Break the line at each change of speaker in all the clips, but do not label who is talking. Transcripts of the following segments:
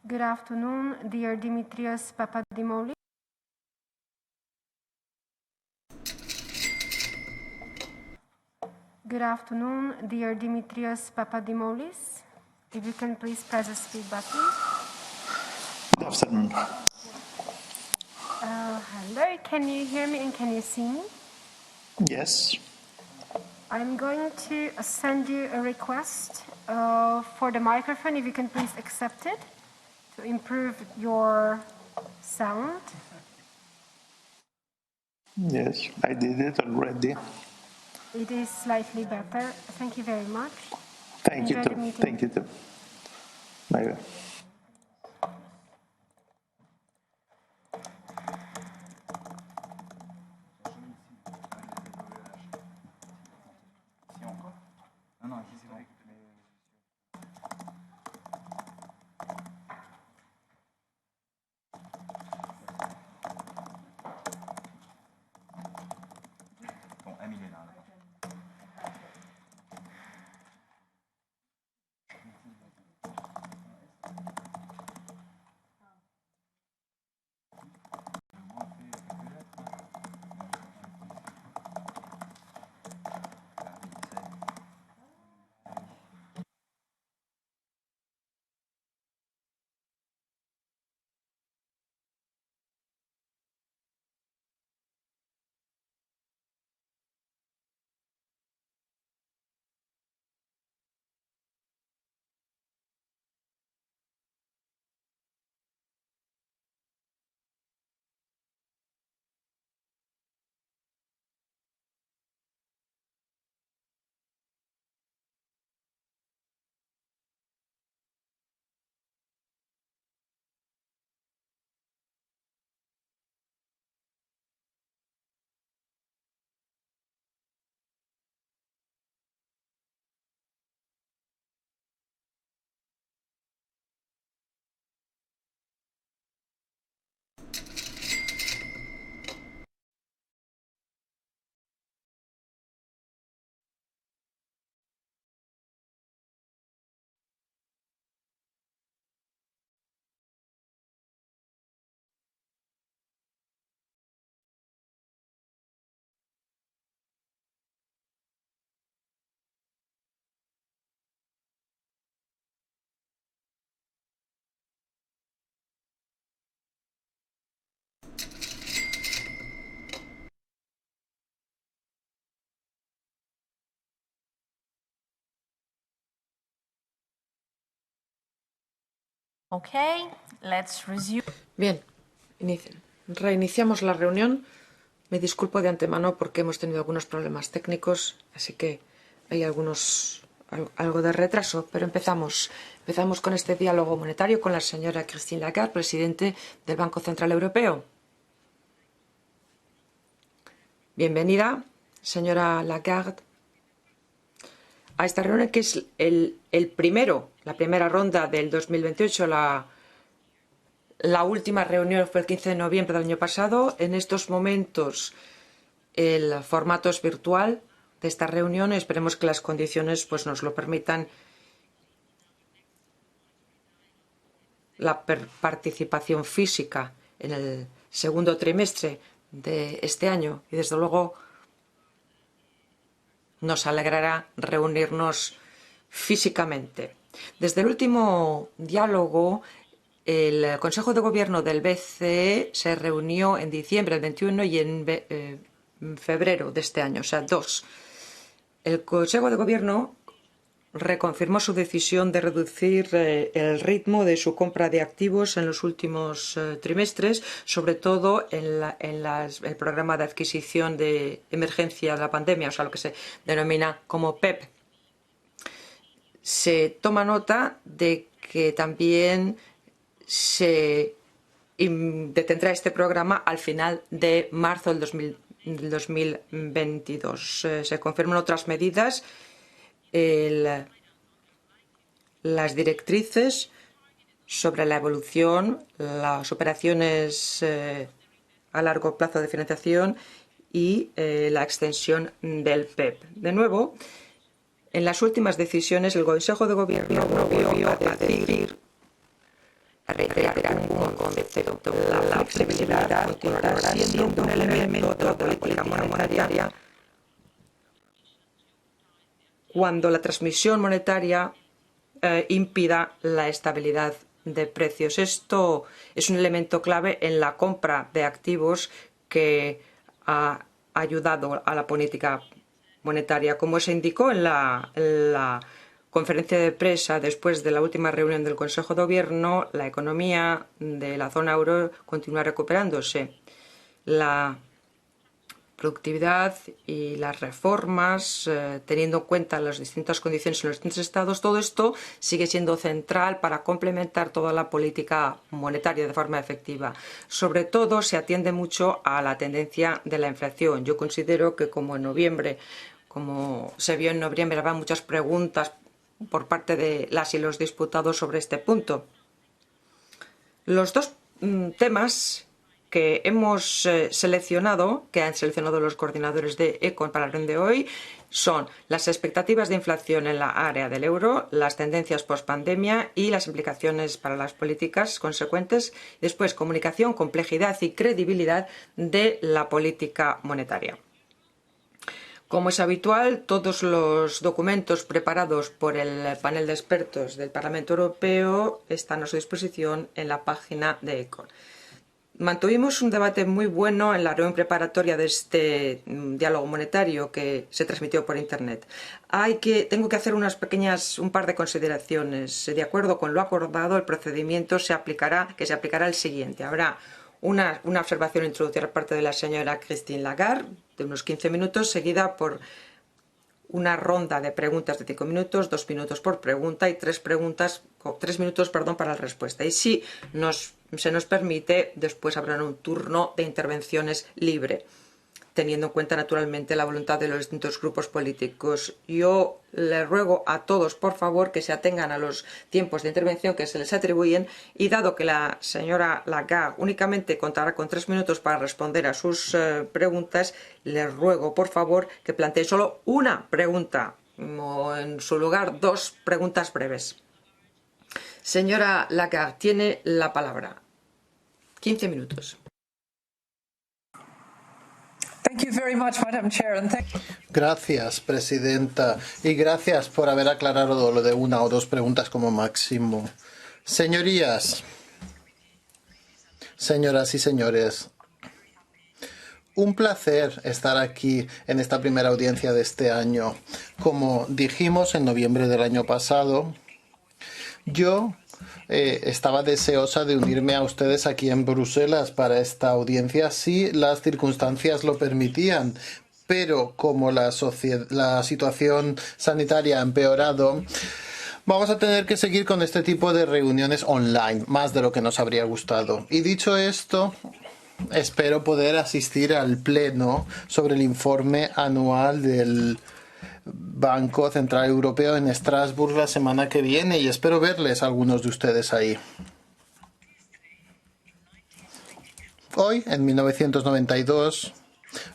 Good afternoon, dear Dimitrios Papadimoulis. Good afternoon, dear Dimitrios Papadimoulis. If you can please press the speak button.
Good afternoon.
Hello, can you hear me and can you see me?
Yes.
I'm going to send you a request for the microphone, if you can please accept it to improve your sound.
Yes, I did it already.
It is slightly better. Thank you very much.
Thank you
Enjoy
too.
the meeting.
Thank you too. Bye.
Okay, let's resume.
Bien, reiniciamos la reunión. Me disculpo de antemano porque hemos tenido algunos problemas técnicos, así que hay algo de retraso, pero empezamos con este diálogo monetario con la señora Christine Lagarde, presidente del Banco Central Europeo. Bienvenida, señora Lagarde, a esta reunión que es la primera ronda del 2028, la última reunión fue el 15 de noviembre del año pasado. En estos momentos el formato es virtual de esta reunión. Esperemos que las condiciones nos lo permitan. La participación física en el segundo trimestre de este año y desde luego nos alegrará reunirnos físicamente. Desde el último diálogo, el Consejo de Gobierno del BCE se reunió en diciembre del 21 y en febrero de este año, o sea, dos. El Consejo de Gobierno reconfirmó su decisión de reducir el ritmo de su compra de activos en los últimos trimestres, sobre todo en el programa de adquisición de emergencia de la pandemia, o sea, lo que se denomina como PEP. Se toma nota de que también se detendrá este programa al final de marzo del 2022. Se confirman otras medidas. Las directrices sobre la evolución, las operaciones a largo plazo de financiación y la extensión del PEP. De nuevo, en las últimas decisiones, el Consejo de Gobierno volvió a reiterar un concepto. La flexibilidad continuará siendo un elemento de la política monetaria cuando la transmisión monetaria impida la estabilidad de precios. Esto es un elemento clave en la compra de activos que ha ayudado a la política monetaria. Como se indicó en la conferencia de prensa después de la última reunión del Consejo de Gobierno, la economía de la zona euro continúa recuperándose. La productividad y las reformas, teniendo en cuenta las distintas condiciones en los distintos estados, todo esto sigue siendo central para complementar toda la política monetaria de forma efectiva. Sobre todo se atiende mucho a la tendencia de la inflación. Yo considero que como se vio en noviembre, habrá muchas preguntas por parte de las y los diputados sobre este punto. Los dos temas que hemos seleccionado, que han seleccionado los coordinadores de ECON para el reunión de hoy, son las expectativas de inflación en la área del euro, las tendencias post-pandemia y las implicaciones para las políticas consecuentes. Después, comunicación, complejidad y credibilidad de la política monetaria. Como es habitual, todos los documentos preparados por el panel de expertos del Parlamento Europeo están a su disposición en la página de ECON. Mantuvimos un debate muy bueno en la reunión preparatoria de este diálogo monetario que se transmitió por Internet. Tengo que hacer un par de consideraciones. De acuerdo con lo acordado, el procedimiento se aplicará el siguiente. Habrá una observación introductoria por parte de la señora Christine Lagarde de unos 15 minutos, seguida por una ronda de preguntas de 5 minutos, 2 minutos por pregunta y 3 minutos para la respuesta. Y si se nos permite, después habrá un turno de intervenciones libre, teniendo en cuenta naturalmente la voluntad de los distintos grupos políticos. Yo les ruego a todos, por favor, que se atengan a los tiempos de intervención que se les atribuyen y dado que la señora Lagarde únicamente contará con 3 minutos para responder a sus preguntas, les ruego, por favor, que plantee solo una pregunta o en su lugar 2 preguntas breves. Señora Lagarde, tiene la palabra. 15 minutos.
Gracias, presidenta, y gracias por haber aclarado lo de 1 o 2 preguntas como máximo. Señorías, señoras y señores, un placer estar aquí en esta primera audiencia de este año. Como dijimos en noviembre del año pasado, yo estaba deseosa de unirme a ustedes aquí en Bruselas para esta audiencia si las circunstancias lo permitían. Pero como la situación sanitaria ha empeorado, vamos a tener que seguir con este tipo de reuniones online, más de lo que nos habría gustado. Y dicho esto, espero poder asistir al pleno sobre el informe anual del Banco Central Europeo en Estrasburgo la semana que viene y espero verles a algunos de ustedes ahí. Hoy, en 1992,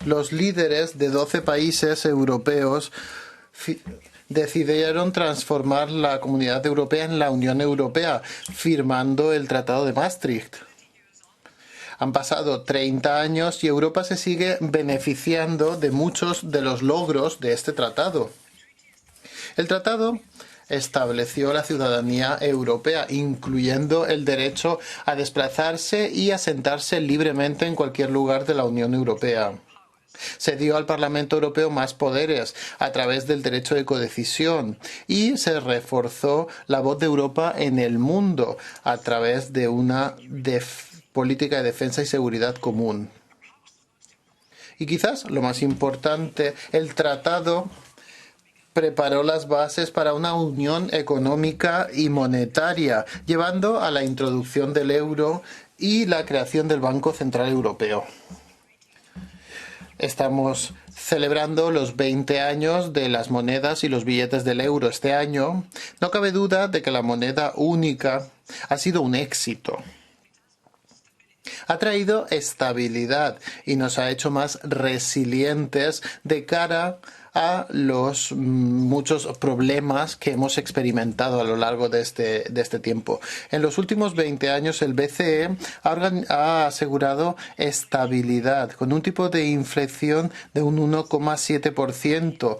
los líderes de 12 países europeos decidieron transformar la Comunidad Europea en la Unión Europea, firmando el Tratado de Maastricht. Han pasado 30 años y Europa se sigue beneficiando de muchos de los logros de este tratado. El tratado estableció la ciudadanía europea, incluyendo el derecho a desplazarse y asentarse libremente en cualquier lugar de la Unión Europea. Se dio al Parlamento Europeo más poderes a través del derecho de codecisión y se reforzó la voz de Europa en el mundo a través de una política de defensa y seguridad común. Y quizás lo más importante, el tratado preparó las bases para una unión económica y monetaria, llevando a la introducción del euro y la creación del Banco Central Europeo. Estamos celebrando los 20 años de las monedas y los billetes del euro este año. No cabe duda de que la moneda única ha sido un éxito. Ha traído estabilidad y nos ha hecho más resilientes de cara a los muchos problemas que hemos experimentado a lo largo de este tiempo. En los últimos 20 años el BCE ha asegurado estabilidad con un tipo de inflación de un 1,7%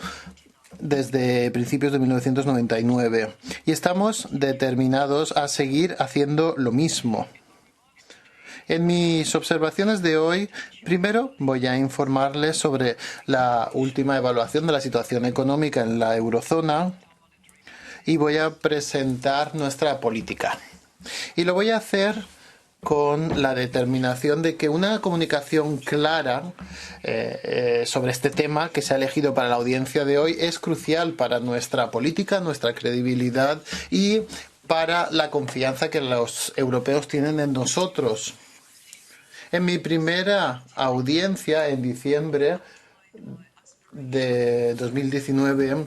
desde principios de 1999 y estamos determinados a seguir haciendo lo mismo. En mis observaciones de hoy, primero voy a informarles sobre la última evaluación de la situación económica en la eurozona y voy a presentar nuestra política. Y lo voy a hacer con la determinación de que una comunicación clara sobre este tema que se ha elegido para la audiencia de hoy es crucial para nuestra política, nuestra credibilidad y para la confianza que los europeos tienen en nosotros. En mi primera audiencia en diciembre de 2019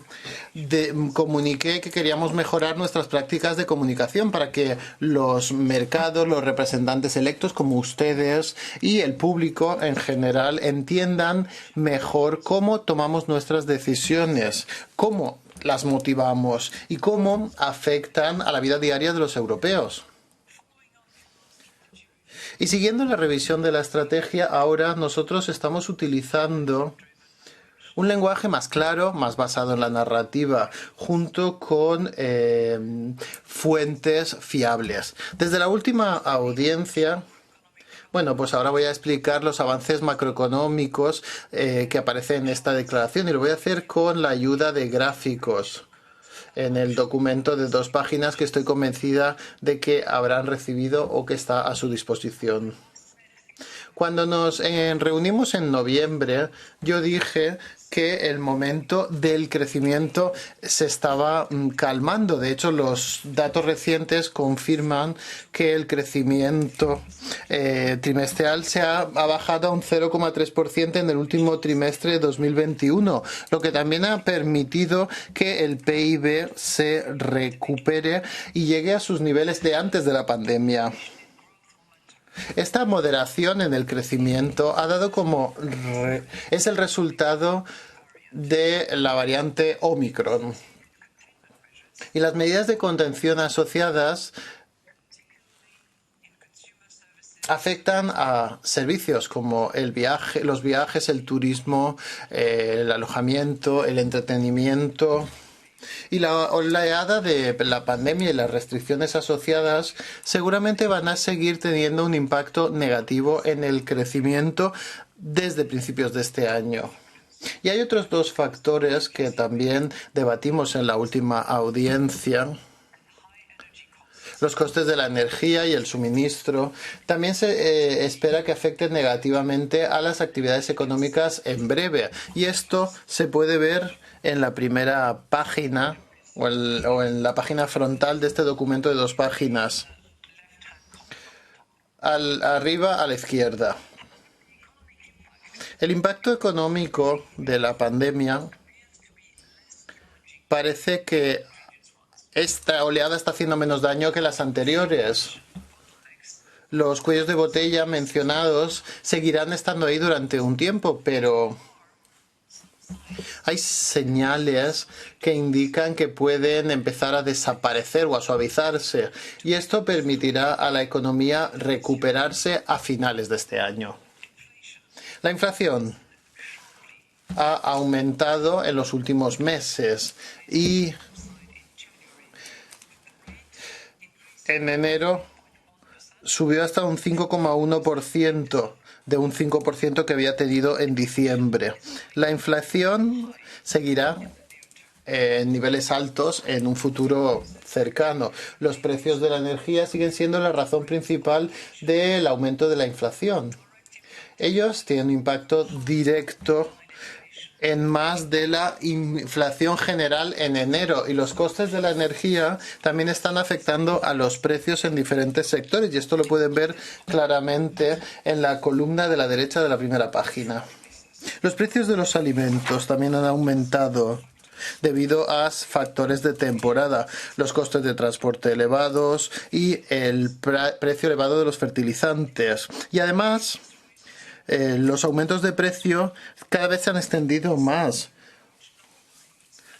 comuniqué que queríamos mejorar nuestras prácticas de comunicación para que los mercados, los representantes electos como ustedes y el público en general entiendan mejor cómo tomamos nuestras decisiones, cómo las motivamos y cómo afectan a la vida diaria de los europeos. Y siguiendo la revisión de la estrategia, ahora nosotros estamos utilizando un lenguaje más claro, más basado en la narrativa, junto con fuentes fiables. Desde la última audiencia, bueno, pues ahora voy a explicar los avances macroeconómicos que aparecen en esta declaración y lo voy a hacer con la ayuda de gráficos en el documento de 2 páginas que estoy convencida de que habrán recibido o que está a su disposición. Cuando nos reunimos en noviembre, yo dije que el momento del crecimiento se estaba calmando. De hecho, los datos recientes confirman que el crecimiento trimestral ha bajado a un 0,3% en el último trimestre de 2021, lo que también ha permitido que el PIB se recupere y llegue a sus niveles de antes de la pandemia. Esta moderación en el crecimiento ha dado es el resultado de la variante Omicron. Y las medidas de contención asociadas afectan a servicios como los viajes, el turismo, el alojamiento, el entretenimiento. Y la oleada de la pandemia y las restricciones asociadas seguramente van a seguir teniendo un impacto negativo en el crecimiento desde principios de este año. Y hay otros 2 factores que también debatimos en la última audiencia. Los costes de la energía y el suministro también se espera que afecten negativamente a las actividades económicas en breve. Y esto se puede ver en la primera página o en la página frontal de este documento de 2 páginas. Arriba a la izquierda. El impacto económico de la pandemia parece que esta oleada está haciendo menos daño que las anteriores. Los cuellos de botella mencionados seguirán estando ahí durante un tiempo, pero hay señales que indican que pueden empezar a desaparecer o a suavizarse, y esto permitirá a la economía recuperarse a finales de este año. La inflación ha aumentado en los últimos meses y en enero subió hasta un 5,1% de un 5% que había tenido en diciembre. La inflación seguirá en niveles altos en un futuro cercano. Los precios de la energía siguen siendo la razón principal del aumento de la inflación. Ellos tienen un impacto directo en más de la inflación general en enero, y los costes de la energía también están afectando a los precios en diferentes sectores, y esto lo pueden ver claramente en la columna de la derecha de la primera página. Los precios de los alimentos también han aumentado debido a factores de temporada, los costes de transporte elevados y el precio elevado de los fertilizantes. Y además, los aumentos de precio cada vez se han extendido más.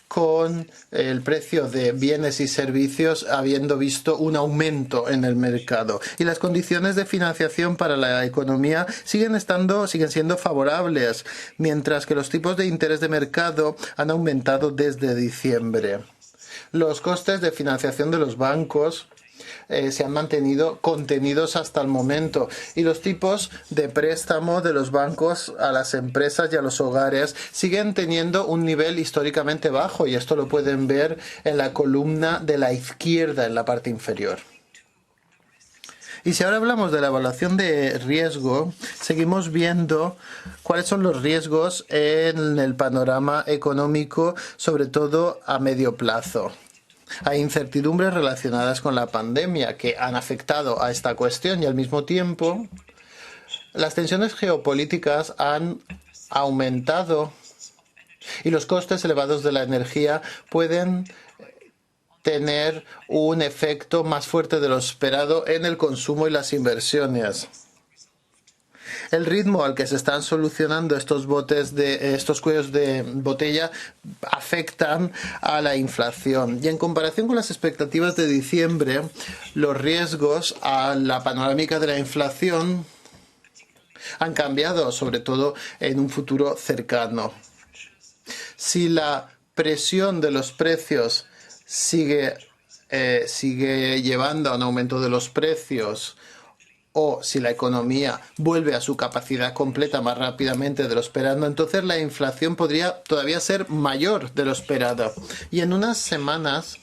con el precio de bienes y servicios habiendo visto un aumento en el mercado. Y las condiciones de financiación para la economía siguen siendo favorables, mientras que los tipos de interés de mercado han aumentado desde diciembre. Los costes de financiación de los bancos se han mantenido contenidos hasta el momento y los tipos de préstamo de los bancos a las empresas y a los hogares siguen teniendo un nivel históricamente bajo, y esto lo pueden ver en la columna de la izquierda en la parte inferior. Y si ahora hablamos de la evaluación de riesgo, seguimos viendo cuáles son los riesgos en el panorama económico, sobre todo a medio plazo. Hay incertidumbres relacionadas con la pandemia que han afectado a esta cuestión, y al mismo tiempo las tensiones geopolíticas han aumentado y los costes elevados de la energía pueden tener un efecto más fuerte de lo esperado en el consumo y las inversiones. El ritmo al que se están solucionando estos cuellos de botella afectan a la inflación. Y en comparación con las expectativas de diciembre, los riesgos a la panorámica de la inflación han cambiado, sobre todo en un futuro cercano. Si la presión de los precios sigue llevando a un aumento de los precios, o si la economía vuelve a su capacidad completa más rápidamente de lo esperado, entonces la inflación podría todavía ser mayor de lo esperado. Y en unas semanas,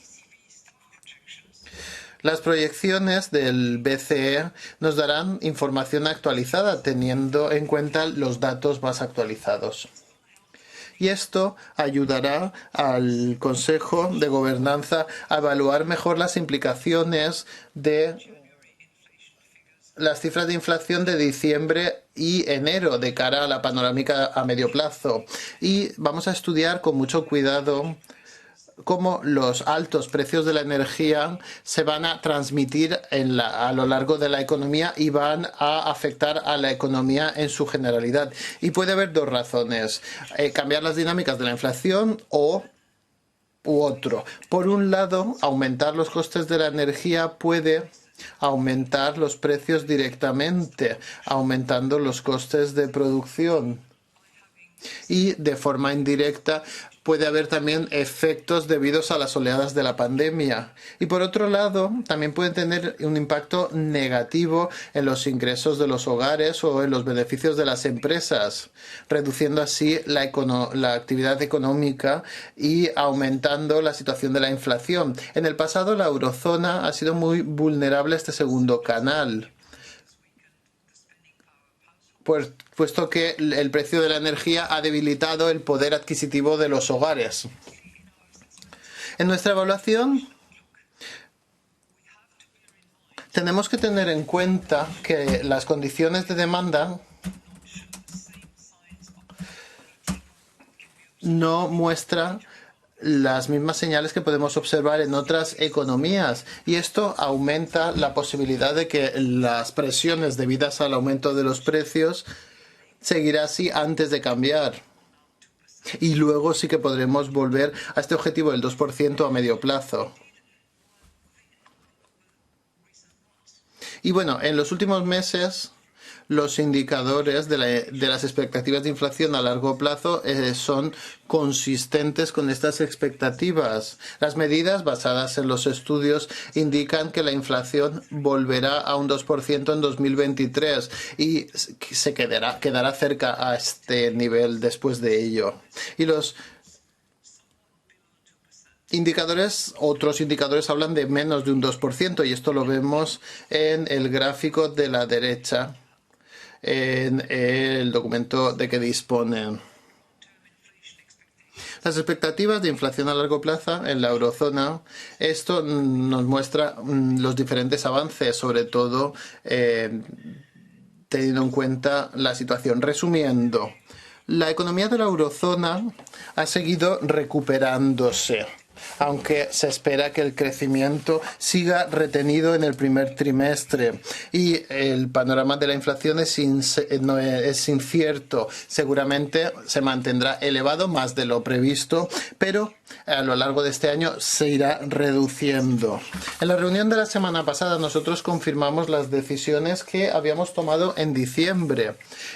las proyecciones del BCE nos darán información actualizada, teniendo en cuenta los datos más actualizados. Y esto ayudará al Consejo de Gobernanza a evaluar mejor las implicaciones de las cifras de inflación de diciembre y enero de cara a la panorámica a medio plazo. Y vamos a estudiar con mucho cuidado cómo los altos precios de la energía se van a transmitir a lo largo de la economía y van a afectar a la economía en su generalidad. Y puede haber dos razones: cambiar las dinámicas de la inflación u otro. Por un lado, aumentar los costes de la energía puede aumentar los precios directamente, aumentando los costes de producción. Y de forma indirecta puede haber también efectos debidos a las oleadas de la pandemia. Y por otro lado, también pueden tener un impacto negativo en los ingresos de los hogares o en los beneficios de las empresas, reduciendo así la actividad económica y aumentando la situación de la inflación. En el pasado, la eurozona ha sido muy vulnerable a este segundo canal, puesto que el precio de la energía ha debilitado el poder adquisitivo de los hogares. En nuestra evaluación, tenemos que tener en cuenta que las condiciones de demanda no muestran las mismas señales que podemos observar en otras economías, y esto aumenta la posibilidad de que las presiones debidas al aumento de los precios seguirá así antes de cambiar. Y luego sí que podremos volver a este objetivo del 2% a medio plazo. Y bueno, en los últimos meses, los indicadores de las expectativas de inflación a largo plazo son consistentes con estas expectativas. Las medidas basadas en los estudios indican que la inflación volverá a un 2% en 2023 y se quedará cerca a este nivel después de ello. Y los otros indicadores hablan de menos de un 2%, y esto lo vemos en el gráfico de la derecha en el documento de que disponen. Las expectativas de inflación a largo plazo en la eurozona, esto nos muestra los diferentes avances, sobre todo teniendo en cuenta la situación. Resumiendo, la economía de la eurozona ha seguido recuperándose, aunque se espera que el crecimiento siga retenido en el primer trimestre, y el panorama de la inflación es incierto. Seguramente se mantendrá elevado más de lo previsto, pero a lo largo de este año se irá reduciendo. En la reunión de la semana pasada nosotros confirmamos las decisiones que habíamos tomado en diciembre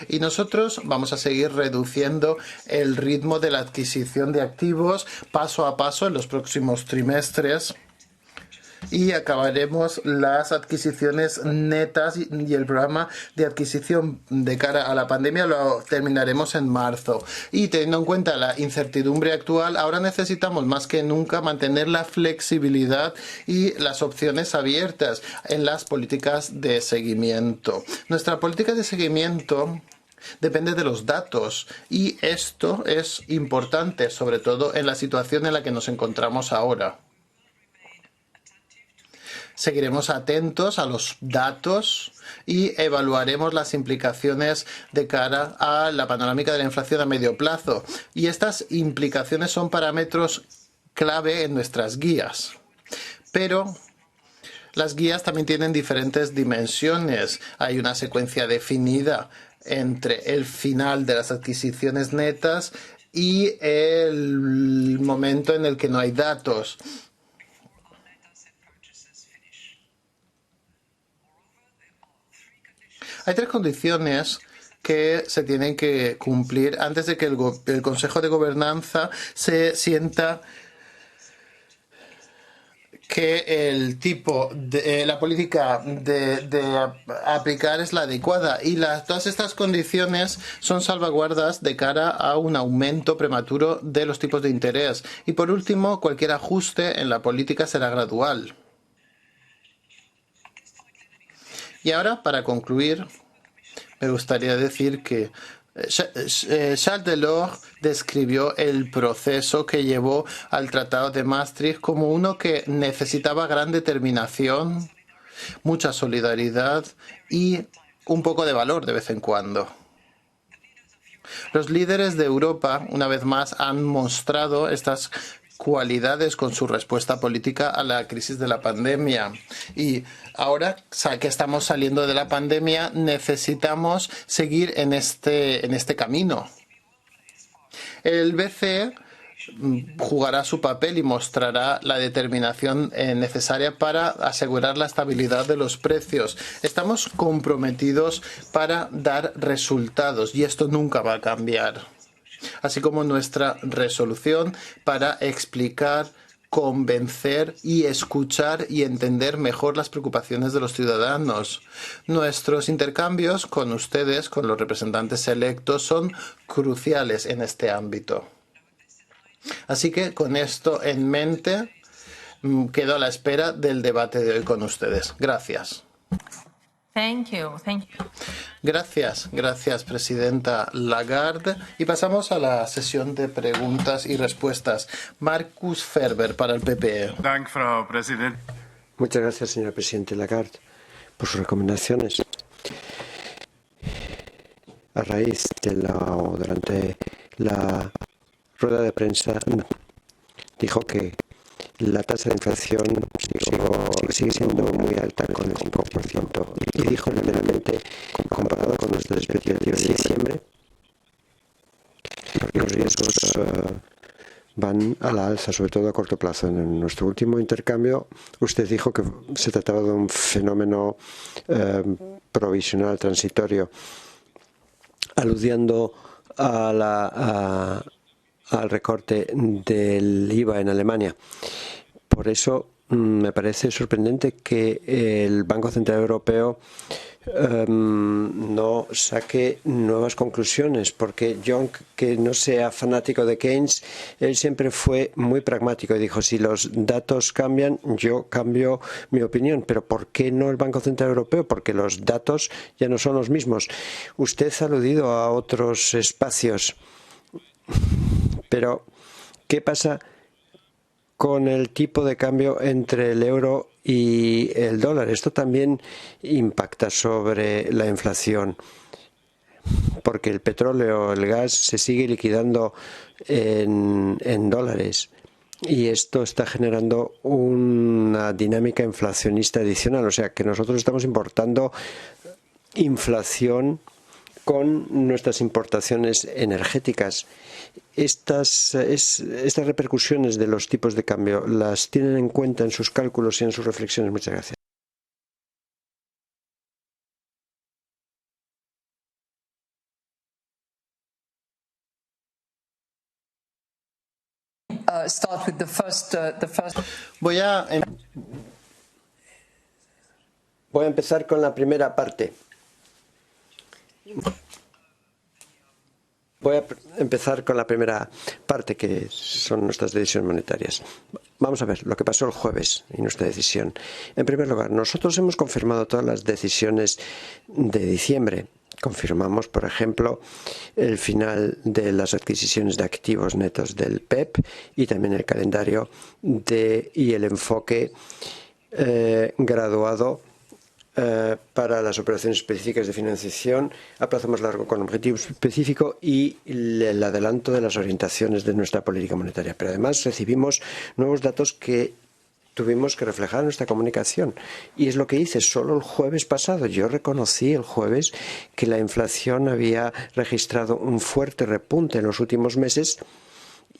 y nosotros vamos a seguir reduciendo el ritmo de la adquisición de activos paso a paso en los próximos trimestres. Y acabaremos las adquisiciones netas y el programa de adquisición de cara a la pandemia lo terminaremos en marzo. Y teniendo en cuenta la incertidumbre actual, ahora necesitamos más que nunca mantener la flexibilidad y las opciones abiertas en las políticas de seguimiento. Nuestra política de seguimiento depende de los datos y esto es importante, sobre todo en la situación en la que nos encontramos ahora. Seguiremos atentos a los datos y evaluaremos las implicaciones de cara a la panorámica de la inflación a medio plazo. Y estas implicaciones son parámetros clave en nuestras guías. Pero las guías también tienen diferentes dimensiones. Hay una secuencia definida entre el final de las adquisiciones netas y el momento en el que no hay datos. Hay tres condiciones que se tienen que cumplir antes de que el Consejo de Gobernanza se sienta que el tipo de la política de aplicar es la adecuada y todas estas condiciones son salvaguardas de cara a un aumento prematuro de los tipos de interés. Y por último, cualquier ajuste en la política será gradual. Y ahora, para concluir, me gustaría decir que Charles Delors describió el proceso que llevó al Tratado de Maastricht como uno que necesitaba gran determinación, mucha solidaridad y un poco de valor de vez en cuando. Los líderes de Europa, una vez más, han mostrado estas cualidades con su respuesta política a la crisis de la pandemia. Y ahora que estamos saliendo de la pandemia, necesitamos seguir en este camino. El BCE jugará su papel y mostrará la determinación necesaria para asegurar la estabilidad de los precios. Estamos comprometidos para dar resultados y esto nunca va a cambiar. Así como nuestra resolución para explicar, convencer y escuchar y entender mejor las preocupaciones de los ciudadanos. Nuestros intercambios con ustedes, con los representantes electos, son cruciales en este ámbito. Así que con esto en mente, quedo a la espera del debate de hoy con ustedes. Gracias.
Thank you.
Gracias, presidenta Lagarde. Y pasamos a la sesión de preguntas y respuestas. Markus Ferber, para el PPE.
Dank, Frau Präsident.
Muchas gracias, señor presidente Lagarde, por sus recomendaciones. A raíz de durante la rueda de prensa, dijo que la tasa de inflación sigue siendo muy alta, con el 5%, y dijo literalmente, comparado con nuestras expectativas de diciembre, los riesgos van a la alza, sobre todo a corto plazo. En nuestro último intercambio, usted dijo que se trataba de un fenómeno provisional, transitorio, aludiendo a al recorte del IVA en Alemania. Por eso me parece sorprendente que el Banco Central Europeo no saque nuevas conclusiones, porque yo, que no sea fanático de Keynes, él siempre fue muy pragmático y dijo, si los datos cambian, yo cambio mi opinión. Pero ¿por qué no el Banco Central Europeo? Porque los datos ya no son los mismos. Usted ha aludido a otros espacios, pero ¿qué pasa con el tipo de cambio entre el euro y el dólar? Esto también impacta sobre la inflación, porque el petróleo, el gas, se sigue liquidando en dólares. Y esto está generando una dinámica inflacionista adicional. O sea, que nosotros estamos importando inflación con nuestras importaciones energéticas. Estas repercusiones de los tipos de cambio las tienen en cuenta en sus cálculos y en sus reflexiones. Muchas gracias.
Start with the first.
Voy a
Voy a empezar con la primera parte. Voy a empezar con la primera parte, que son nuestras decisiones monetarias. Vamos a ver lo que pasó el jueves y nuestra decisión. En primer lugar, nosotros hemos confirmado todas las decisiones de diciembre. Confirmamos, por ejemplo, el final de las adquisiciones de activos netos del PEP y también el calendario y el enfoque graduado para las operaciones específicas de financiación a plazo más largo con objetivo específico y el adelanto de las orientaciones de nuestra política monetaria. Pero además recibimos nuevos datos que tuvimos que reflejar en nuestra comunicación. Y es lo que hice solo el jueves pasado. Yo reconocí el jueves que la inflación había registrado un fuerte repunte en los últimos meses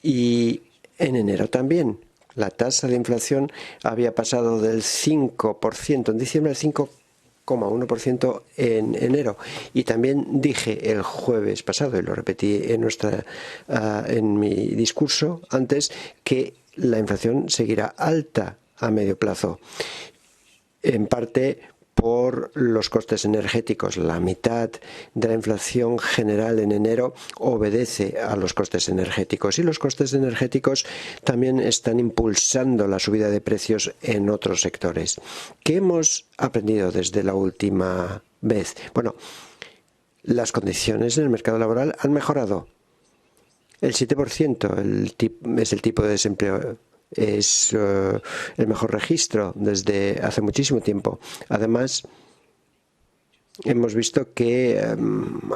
y en enero también. La tasa de inflación había pasado del 5% en diciembre al 5,1% en enero. Y también dije el jueves pasado, y lo repetí en mi discurso antes, que la inflación seguirá alta a medio plazo, en parte por los costes energéticos. La mitad de la inflación general en enero obedece a los costes energéticos y los costes energéticos también están impulsando la subida de precios en otros sectores. ¿Qué hemos aprendido desde la última vez? Bueno, las condiciones en el mercado laboral han mejorado. El 7% es el tipo de desempleo. Es el mejor registro desde hace muchísimo tiempo. Además, hemos visto que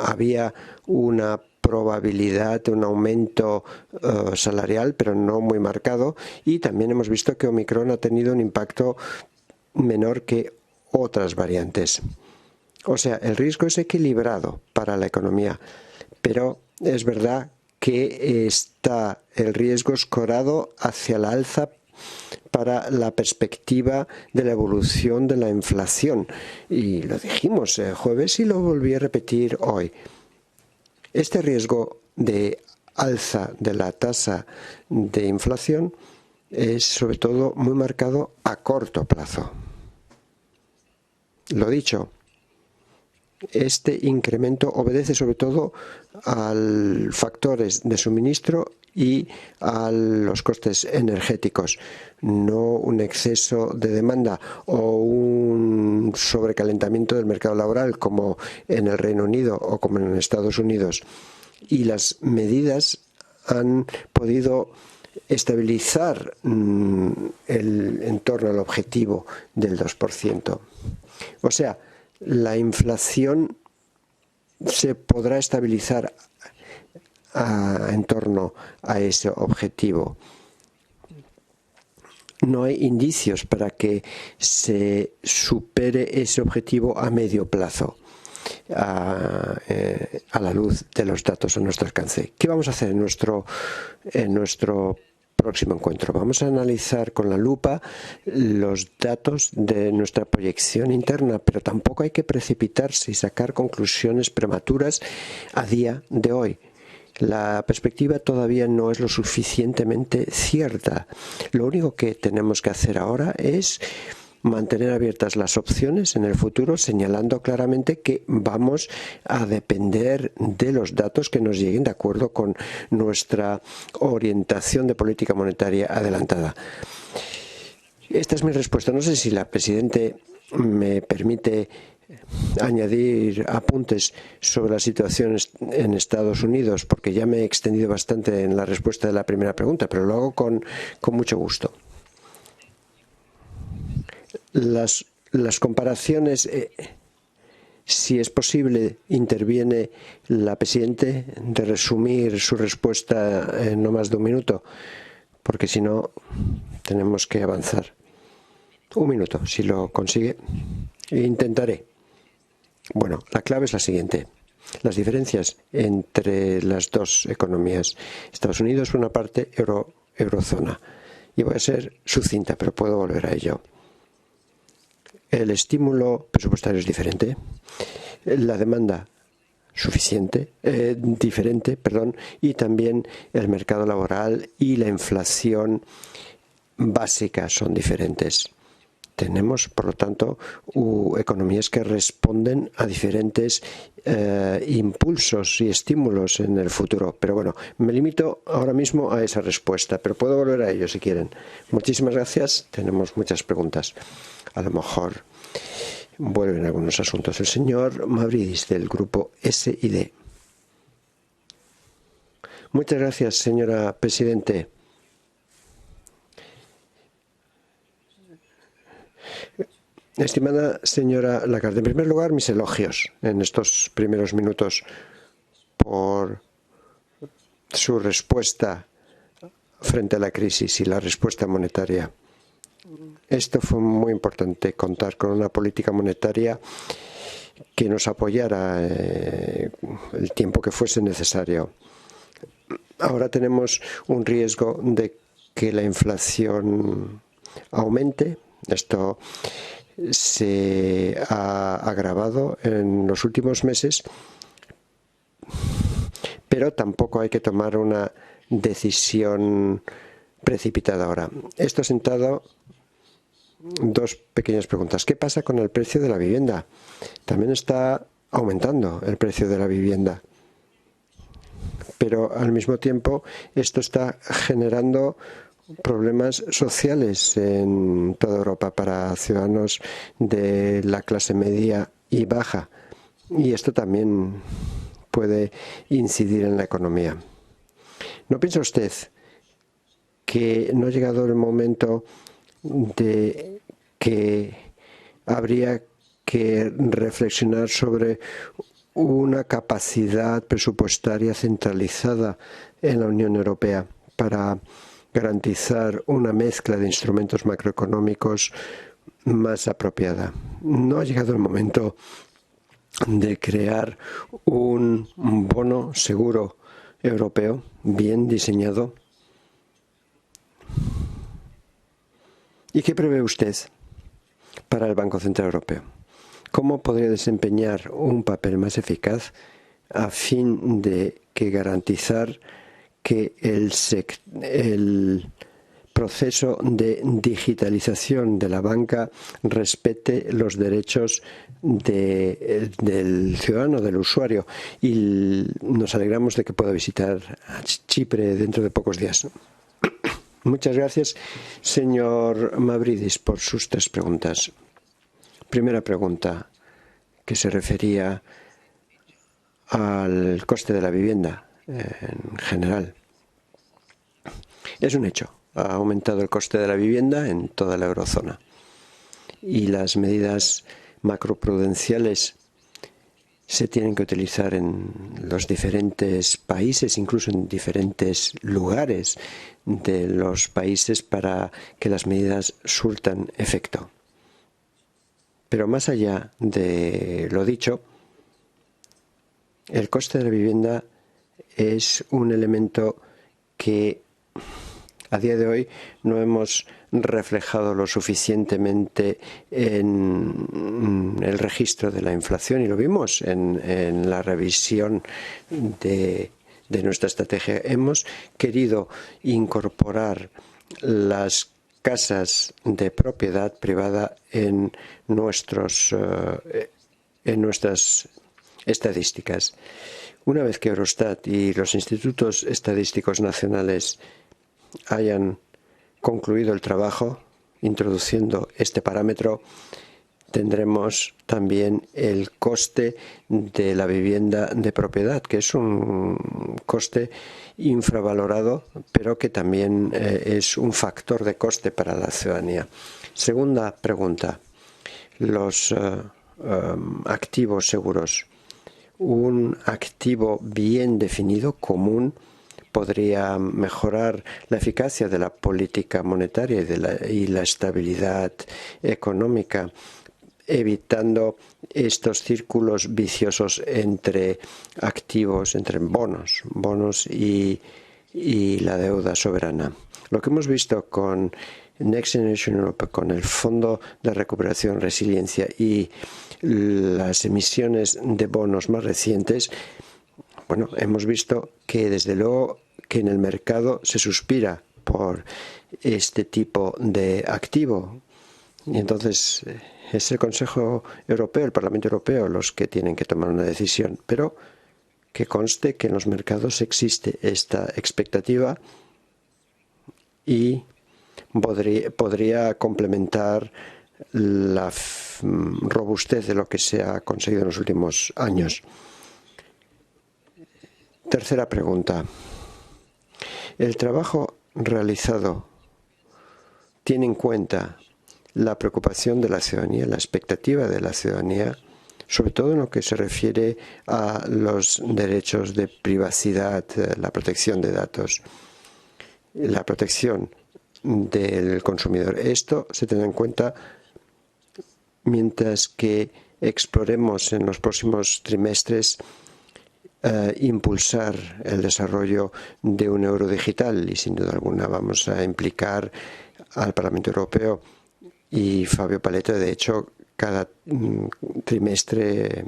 había una probabilidad de un aumento salarial, pero no muy marcado, y también hemos visto que Omicron ha tenido un impacto menor que otras variantes. O sea, el riesgo es equilibrado para la economía, pero es verdad que está el riesgo escorado hacia la alza para la perspectiva de la evolución de la inflación. Y lo dijimos el jueves y lo volví a repetir hoy. Este riesgo de alza de la tasa de inflación es sobre todo muy marcado a corto plazo. Lo dicho, este incremento obedece sobre todo a factores de suministro y a los costes energéticos, no un exceso de demanda o un sobrecalentamiento del mercado laboral como en el Reino Unido o como en Estados Unidos. Y las medidas han podido estabilizar el entorno al objetivo del 2%. O sea, la inflación se podrá estabilizar en torno a ese objetivo. No hay indicios para que se supere ese objetivo a medio plazo, a la luz de los datos a nuestro alcance. ¿Qué vamos a hacer en nuestro próximo encuentro? Vamos a analizar con la lupa los datos de nuestra proyección interna, pero tampoco hay que precipitarse y sacar conclusiones prematuras a día de hoy. La perspectiva todavía no es lo suficientemente cierta. Lo único que tenemos que hacer ahora es mantener abiertas las opciones en el futuro, señalando claramente que vamos a depender de los datos que nos lleguen de acuerdo con nuestra orientación de política monetaria adelantada. Esta es mi respuesta. No sé si la Presidente me permite añadir apuntes sobre la situación en Estados Unidos, porque ya me he extendido bastante en la respuesta de la primera pregunta, pero lo hago con mucho gusto. Las comparaciones, si es posible, interviene la Presidenta de resumir su respuesta en no más de un minuto, porque si no, tenemos que avanzar. Un minuto, si lo consigue. Intentaré. Bueno, la clave es la siguiente. las diferencias entre las dos economías. Estados Unidos, por una parte, eurozona. Y voy a ser sucinta, pero puedo volver a ello. El estímulo presupuestario es diferente. La demanda diferente, y también el mercado laboral y la inflación básica son diferentes. Tenemos, por lo tanto, economías que responden a diferentes impulsos y estímulos en el futuro. Pero bueno, me limito ahora mismo a esa respuesta, pero puedo volver a ello si quieren. Muchísimas gracias. Tenemos muchas preguntas. A lo mejor vuelven algunos asuntos. El señor Mavridis, del grupo S&D. Muchas gracias, señora Presidente. Estimada señora Lagarde, en primer lugar, mis elogios en estos primeros minutos por su respuesta frente a la crisis y la respuesta monetaria. Esto fue muy importante, contar con una política monetaria que nos apoyara el tiempo que fuese necesario. Ahora tenemos un riesgo de que la inflación aumente. Esto se ha agravado en los últimos meses, pero tampoco hay que tomar una decisión precipitada ahora. Esto ha sentado dos pequeñas preguntas. ¿Qué pasa con el precio de la vivienda? También está aumentando el precio de la vivienda, pero al mismo tiempo esto está generando problemas sociales en toda Europa para ciudadanos de la clase media y baja. Y esto también puede incidir en la economía. ¿No piensa usted que no ha llegado el momento de que habría que reflexionar sobre una capacidad presupuestaria centralizada en la Unión Europea para garantizar una mezcla de instrumentos macroeconómicos más apropiada? ¿No ha llegado el momento de crear un bono seguro europeo bien diseñado? ¿Y qué prevé usted para el Banco Central Europeo? ¿Cómo podría desempeñar un papel más eficaz a fin de garantizar que el proceso de digitalización de la banca respete los derechos del ciudadano, del usuario? Y nos alegramos de que pueda visitar a Chipre dentro de pocos días. Muchas gracias, señor Mavridis, por sus tres preguntas. Primera pregunta, que se refería al coste de la vivienda en general. Es un hecho, ha aumentado el coste de la vivienda en toda la eurozona y las medidas macroprudenciales se tienen que utilizar en los diferentes países, incluso en diferentes lugares de los países, para que las medidas surtan efecto. Pero más allá de lo dicho, el coste de la vivienda es un elemento que a día de hoy no hemos reflejado lo suficientemente en el registro de la inflación, y lo vimos en la revisión de nuestra estrategia. Hemos querido incorporar las casas de propiedad privada en nuestras estadísticas. Una vez que Eurostat y los institutos estadísticos nacionales hayan concluido el trabajo introduciendo este parámetro, tendremos también el coste de la vivienda de propiedad, que es un coste infravalorado, pero que también es un factor de coste para la ciudadanía. Segunda pregunta, los activos seguros. Un activo bien definido, común, podría mejorar la eficacia de la política monetaria y la estabilidad económica. evitando estos círculos viciosos entre activos, entre bonos y la deuda soberana. Lo que hemos visto con Next Generation Europe, con el Fondo de Recuperación, Resiliencia y las emisiones de bonos más recientes, bueno, hemos visto que desde luego que en el mercado se suspira por este tipo de activo. Y entonces es el Consejo Europeo, el Parlamento Europeo, los que tienen que tomar una decisión. Pero que conste que en los mercados existe esta expectativa y podría complementar la robustez de lo que se ha conseguido en los últimos años. Tercera pregunta. ¿El trabajo realizado tiene en cuenta la preocupación de la ciudadanía, la expectativa de la ciudadanía, sobre todo en lo que se refiere a los derechos de privacidad, la protección de datos, la protección del consumidor? Esto se tendrá en cuenta mientras que exploremos en los próximos trimestres impulsar el desarrollo de un euro digital, y sin duda alguna vamos a implicar al Parlamento Europeo y Fabio Paletto. De hecho, cada trimestre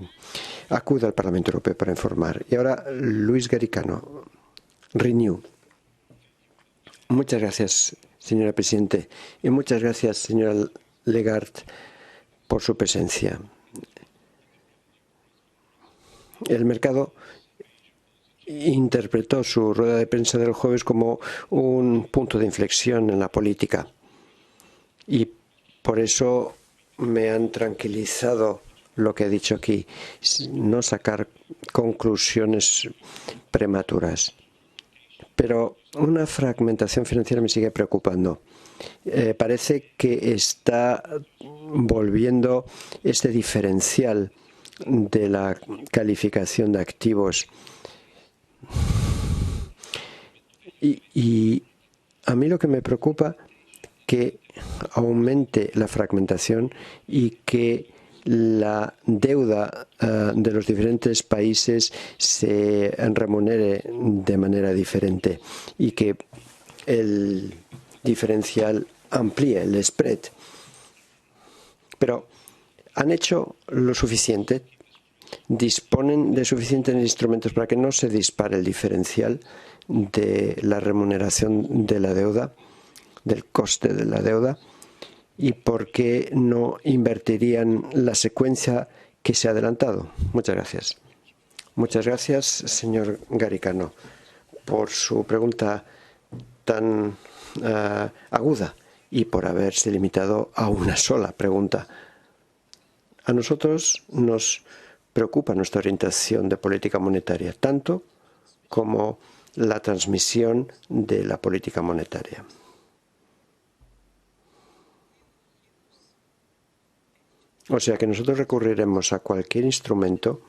acude al Parlamento Europeo para informar. Y ahora Luis Garicano, Renew. Muchas gracias, señora Presidente, y muchas gracias, señora Lagarde, por su presencia. El mercado interpretó su rueda de prensa del jueves como un punto de inflexión en la política y por eso me han tranquilizado lo que he dicho aquí, no sacar conclusiones prematuras. Pero una fragmentación financiera me sigue preocupando. Parece que está volviendo este diferencial de la calificación de activos. Y a mí lo que me preocupa que aumente la fragmentación y que la deuda de los diferentes países se remunere de manera diferente y que el diferencial amplíe el spread. Pero ¿han hecho lo suficiente? ¿Disponen de suficientes instrumentos para que no se dispare el diferencial de la remuneración de la deuda, del coste de la deuda? ¿Y por qué no invertirían la secuencia que se ha adelantado? Muchas gracias. Muchas gracias, señor Garicano, por su pregunta tan aguda y por haberse limitado a una sola pregunta. A nosotros nos preocupa nuestra orientación de política monetaria, tanto como la transmisión de la política monetaria. O sea que nosotros recurriremos a cualquier instrumento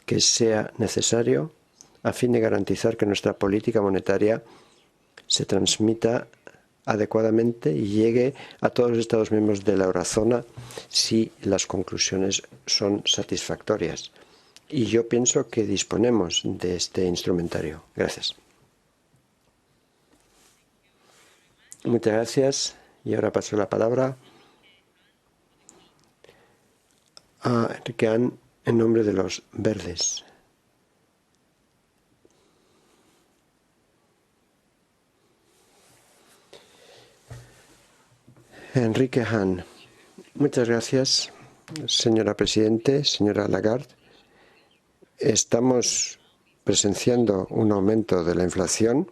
que sea necesario a fin de garantizar que nuestra política monetaria se transmita adecuadamente y llegue a todos los Estados miembros de la eurozona si las conclusiones son satisfactorias. Y yo pienso que disponemos de este instrumentario. Gracias. Muchas gracias. Y ahora paso la palabra a Enrique Hahn en nombre de los Verdes. Enrique Hahn. Muchas gracias, señora Presidente, señora Lagarde. Estamos presenciando un aumento de la inflación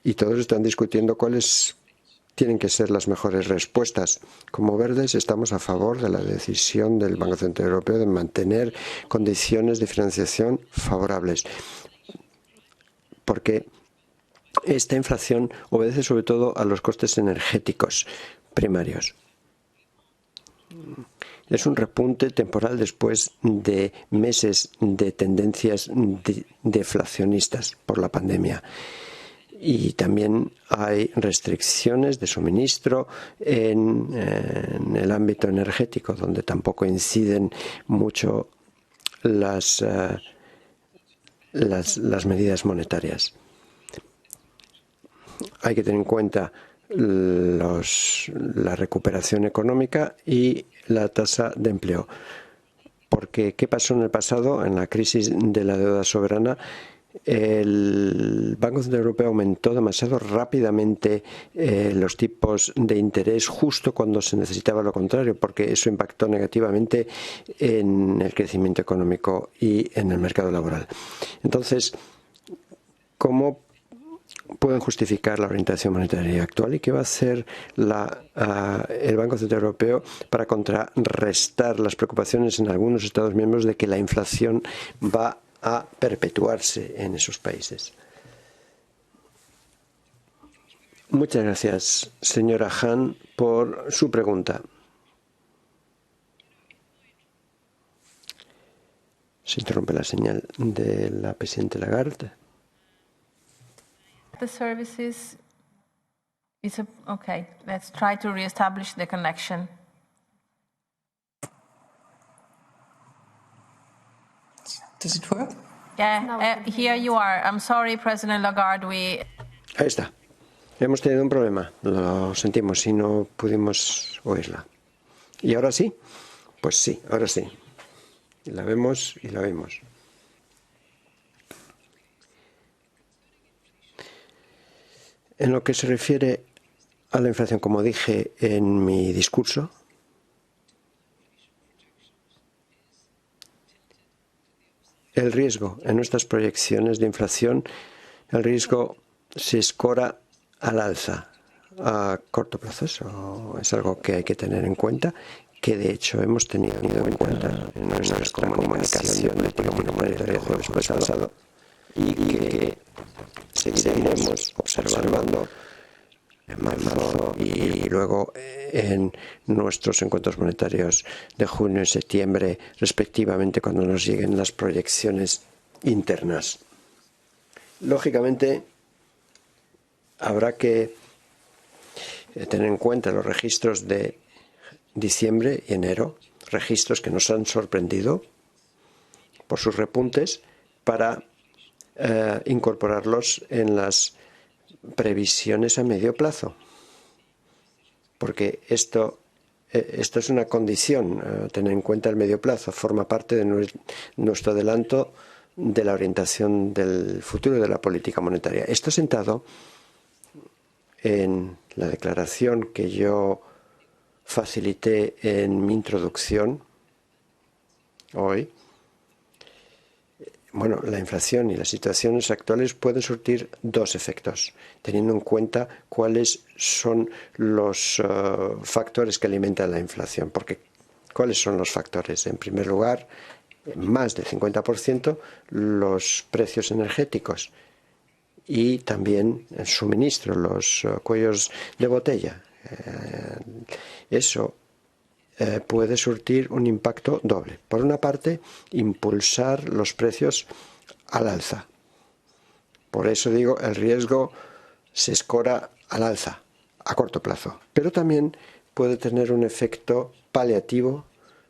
y todos están discutiendo cuáles tienen que ser las mejores respuestas. Como Verdes estamos a favor de la decisión del Banco Central Europeo de mantener condiciones de financiación favorables, porque esta inflación obedece sobre todo a los costes energéticos primarios. Es un repunte temporal después de meses de tendencias deflacionistas por la pandemia. y también hay restricciones de suministro en el ámbito energético, donde tampoco inciden mucho las medidas monetarias. Hay que tener en cuenta la recuperación económica y la tasa de empleo. Porque, ¿qué pasó en el pasado? En la crisis de la deuda soberana, el Banco Central Europeo aumentó demasiado rápidamente los tipos de interés justo cuando se necesitaba lo contrario, porque eso impactó negativamente en el crecimiento económico y en el mercado laboral. Entonces, ¿cómo pueden justificar la orientación monetaria actual y qué va a hacer el Banco Central Europeo para contrarrestar las preocupaciones en algunos Estados miembros de que la inflación va a perpetuarse en esos países? Muchas gracias, señora Han, por su pregunta. Se interrumpe la señal de la presidenta Lagarde.
The services okay. Let's try to reestablish the connection.
Does it work?
Yeah, here you are. I'm sorry, President Lagarde.
Ahí está. Hemos tenido un problema. Lo sentimos si no pudimos oírla. ¿Y ahora sí? Pues sí, ahora sí. La vemos y la vemos. En lo que se refiere a la inflación, como dije en mi discurso, el riesgo en nuestras proyecciones de inflación, el riesgo se escora al alza a corto plazo. Eso es algo que hay que tener en cuenta, que de hecho hemos tenido en cuenta en nuestra comunicación de política monetaria el jueves pasado y que seguiremos observando en marzo y luego en nuestros encuentros monetarios de junio y septiembre, respectivamente, cuando nos lleguen las proyecciones internas. Lógicamente, habrá que tener en cuenta los registros de diciembre y enero, registros que nos han sorprendido por sus repuntes, para incorporarlos en las previsiones a medio plazo, porque esto es una condición. Tener en cuenta el medio plazo forma parte de nuestro adelanto de la orientación del futuro de la política monetaria. Esto sentado en la declaración que yo facilité en mi introducción hoy. Bueno, la inflación y las situaciones actuales pueden surtir dos efectos, teniendo en cuenta cuáles son los factores que alimentan la inflación. Porque, ¿cuáles son los factores? En primer lugar, más del 50% los precios energéticos y también el suministro, los cuellos de botella. Eso puede surtir un impacto doble. Por una parte, impulsar los precios al alza. Por eso digo, el riesgo se escora al alza a corto plazo. Pero también puede tener un efecto paliativo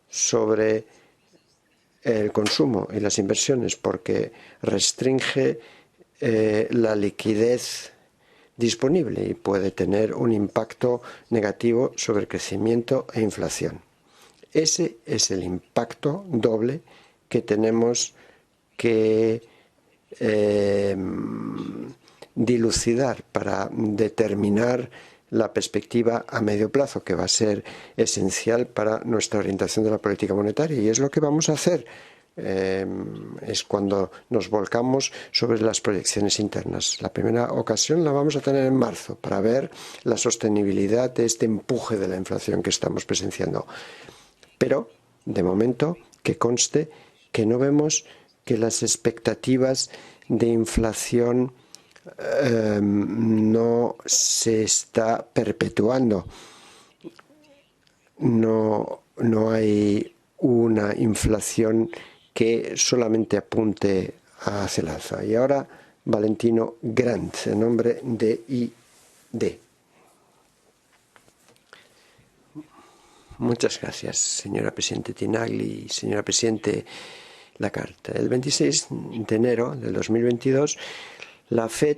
sobre el consumo y las inversiones, porque restringe la liquidez disponible y puede tener un impacto negativo sobre crecimiento e inflación. Ese es el impacto doble que tenemos que dilucidar para determinar la perspectiva a medio plazo, que va a ser esencial para nuestra orientación de la política monetaria. Y es lo que vamos a hacer. Es cuando nos volcamos sobre las proyecciones internas. La primera ocasión la vamos a tener en marzo para ver la sostenibilidad de este empuje de la inflación que estamos presenciando. Pero, de momento, que conste que no vemos que las expectativas de inflación no se está perpetuando. No hay una inflación que solamente apunte hacia el alza. Y ahora Valentino Grant, en nombre de ID. Muchas gracias, señora Presidente Tinagli y señora Presidente Lagarde. El 26 de enero del 2022, la FED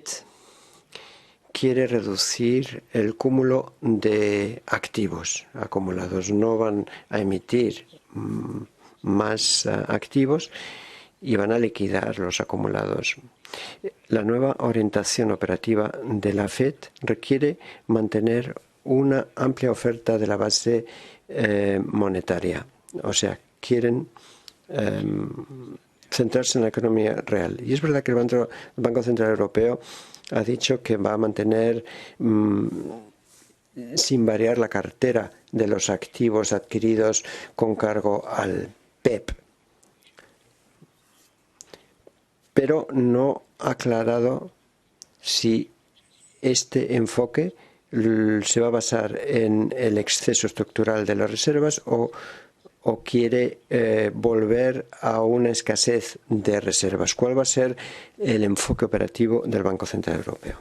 quiere reducir el cúmulo de activos acumulados. No van a emitir más activos y van a liquidar los acumulados. La nueva orientación operativa de la FED requiere mantener una amplia oferta de la base monetaria. O sea, quieren centrarse en la economía real. Y es verdad que el Banco Central Europeo ha dicho que va a mantener sin variar la cartera de los activos adquiridos con cargo al PEP. Pero no ha aclarado si este enfoque se va a basar en el exceso estructural de las reservas o quiere volver a una escasez de reservas. ¿Cuál va a ser el enfoque operativo del Banco Central Europeo?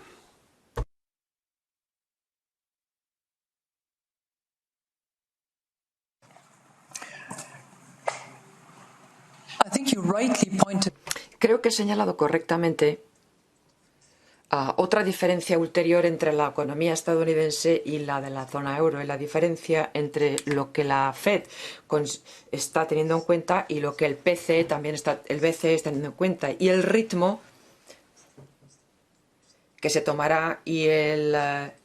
Creo que he señalado correctamente otra diferencia ulterior entre la economía estadounidense y la de la zona euro, y la diferencia entre lo que la Fed está teniendo en cuenta y lo que el BCE también está teniendo en cuenta, y el ritmo que se tomará y el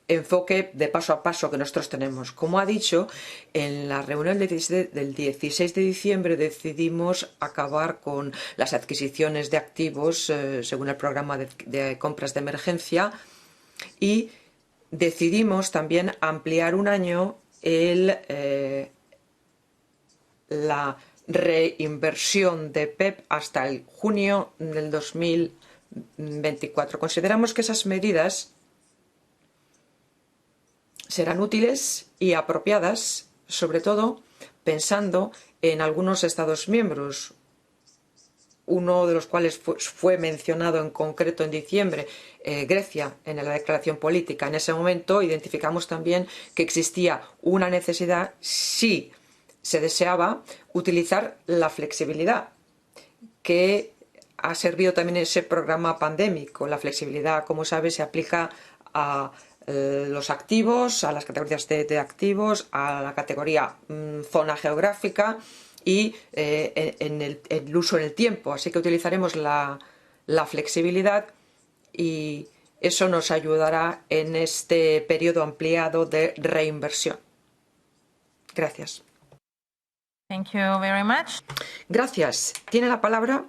enfoque de paso a paso que nosotros tenemos. Como ha dicho, en la reunión del 16 de diciembre decidimos acabar con las adquisiciones de activos según el programa de compras de emergencia, y decidimos también ampliar un año la reinversión de PEP hasta el junio del 2024. Consideramos que esas medidas serán útiles y apropiadas, sobre todo pensando en algunos Estados miembros, uno de los cuales fue mencionado en concreto en diciembre, Grecia, en la declaración política. En ese momento identificamos también que existía una necesidad, si se deseaba, utilizar la flexibilidad que ha servido también ese programa pandémico. La flexibilidad, como sabe, se aplica a los activos, a las categorías de activos, a la categoría zona geográfica y en el uso en el tiempo. Así que utilizaremos la flexibilidad y eso nos ayudará en este periodo ampliado de reinversión. Gracias.
Thank you very much.
Gracias. Tiene la palabra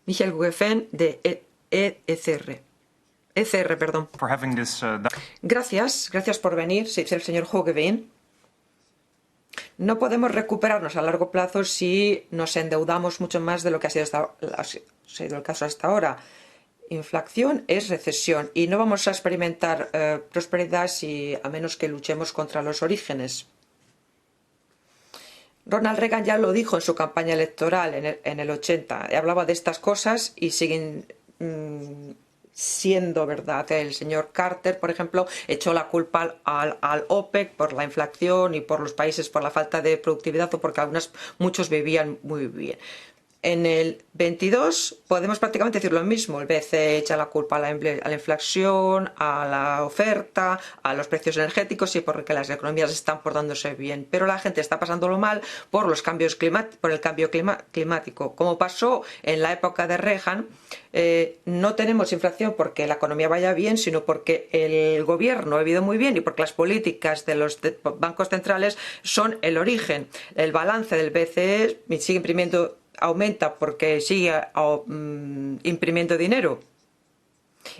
Michael Guggenheim de ECR. perdón. Gracias por venir, el señor Hoogeveen. No podemos recuperarnos a largo plazo si nos endeudamos mucho más de lo que ha sido el caso hasta ahora. Inflación es recesión y no vamos a experimentar prosperidad a menos que luchemos contra los orígenes. Ronald Reagan ya lo dijo en su campaña electoral en el 80. Hablaba de estas cosas y siguen siendo verdad. El señor Carter, por ejemplo, echó la culpa al OPEC por la inflación y por los países por la falta de productividad o porque muchos vivían muy bien. En el 22 podemos prácticamente decir lo mismo. El BCE echa la culpa a la inflación, a la oferta, a los precios energéticos y porque las economías están portándose bien. Pero la gente está pasándolo mal por el cambio climático. Como pasó en la época de Reagan, no tenemos inflación porque la economía vaya bien, sino porque el gobierno ha vivido muy bien y porque las políticas de los bancos centrales son el origen. El balance del BCE sigue aumenta porque sigue imprimiendo dinero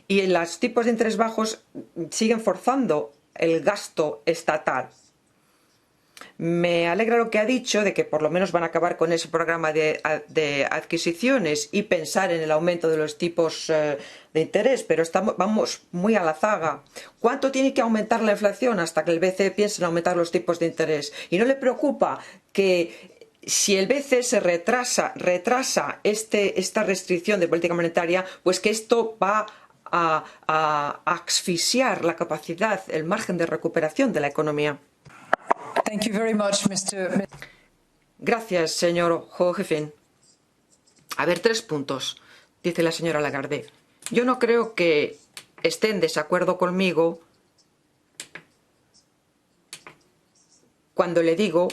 y los tipos de interés bajos siguen forzando el gasto estatal. Me alegra lo que ha dicho de que por lo menos van a acabar con ese programa de adquisiciones y pensar en el aumento de los tipos de interés, pero vamos muy a la zaga. ¿Cuánto tiene que aumentar la inflación hasta que el BCE piense en aumentar los tipos de interés? ¿Y no le preocupa que si el BCE se retrasa esta restricción de política monetaria, pues que esto va a asfixiar la capacidad, el margen de recuperación de la economía.
Thank you very much, Mr.
Gracias, señor Hoogeveen. A ver, 3 puntos, dice la señora Lagarde. Yo no creo que esté en desacuerdo conmigo cuando le digo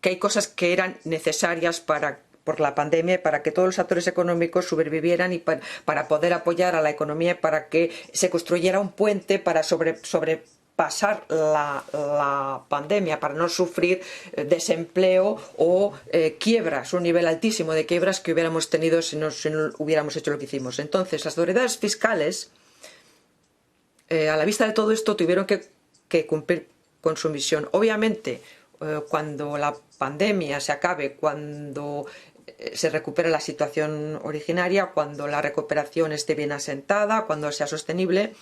que hay cosas que eran necesarias por la pandemia, para que todos los actores económicos sobrevivieran y para poder apoyar a la economía, para que se construyera un puente para sobrepasar la pandemia, para no sufrir desempleo o quiebras, un nivel altísimo de quiebras que hubiéramos tenido si no hubiéramos hecho lo que hicimos. Entonces, las autoridades fiscales, a la vista de todo esto, tuvieron que cumplir con su misión. Obviamente, cuando la pandemia se acabe, cuando se recupere la situación originaria, cuando la recuperación esté bien asentada, cuando sea sostenible,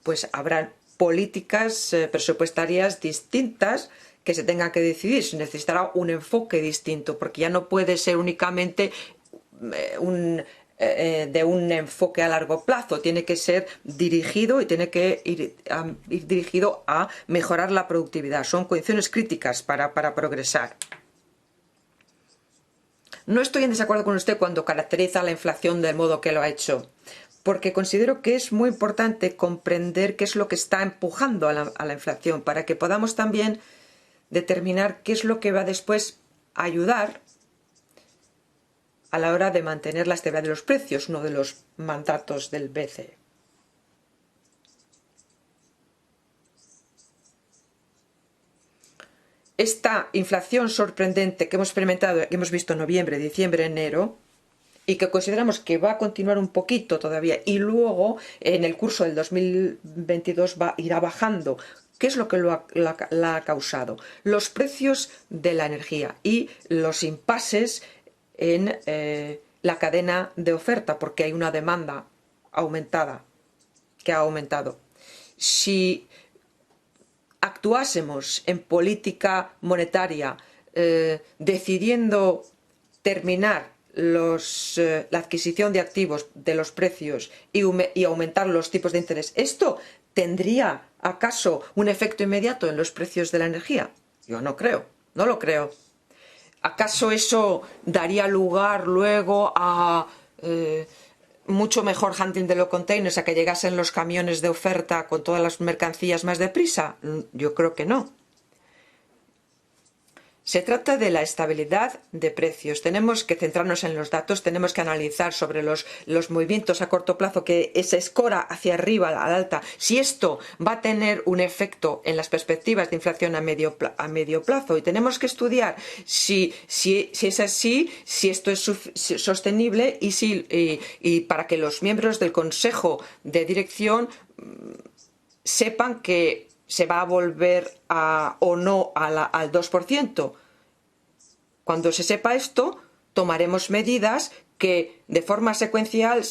pues habrá políticas presupuestarias distintas que se tengan que decidir. Se necesitará un enfoque distinto, porque ya no puede ser únicamente de un enfoque a largo plazo, tiene que ser dirigido y tiene que ir dirigido a mejorar la productividad. Son condiciones críticas para progresar. No estoy en desacuerdo con usted cuando caracteriza la inflación del modo que lo ha hecho, porque considero que es muy importante comprender qué es lo que está empujando a la inflación, para que podamos también determinar qué es lo que va después a ayudar a la hora de mantener la estabilidad de los precios, uno de los mandatos del BCE. Esta inflación sorprendente que hemos experimentado, que hemos visto en noviembre, diciembre, enero, y que consideramos que va a continuar un poquito todavía, y luego en el curso del 2022 irá bajando. ¿Qué es lo que la ha causado? Los precios de la energía y los impases en la cadena de oferta, porque hay una demanda aumentada, que ha aumentado. Si actuásemos en política monetaria decidiendo terminar la adquisición de activos de los precios y aumentar los tipos de interés, ¿esto tendría acaso un efecto inmediato en los precios de la energía? Yo no creo, no lo creo. ¿Acaso eso daría lugar luego a mucho mejor handling de los containers, a que llegasen los camiones de oferta con todas las mercancías más deprisa? Yo creo que no. Se trata de la estabilidad de precios. Tenemos que centrarnos en los datos, tenemos que analizar sobre los movimientos a corto plazo, que se escora hacia arriba, al alta. Si esto va a tener un efecto en las perspectivas de inflación a medio plazo, y tenemos que estudiar si es así, si esto es sostenible y para que los miembros del Consejo de Dirección sepan que se va a volver o no al 2%. Cuando se sepa esto, tomaremos medidas que de forma secuencial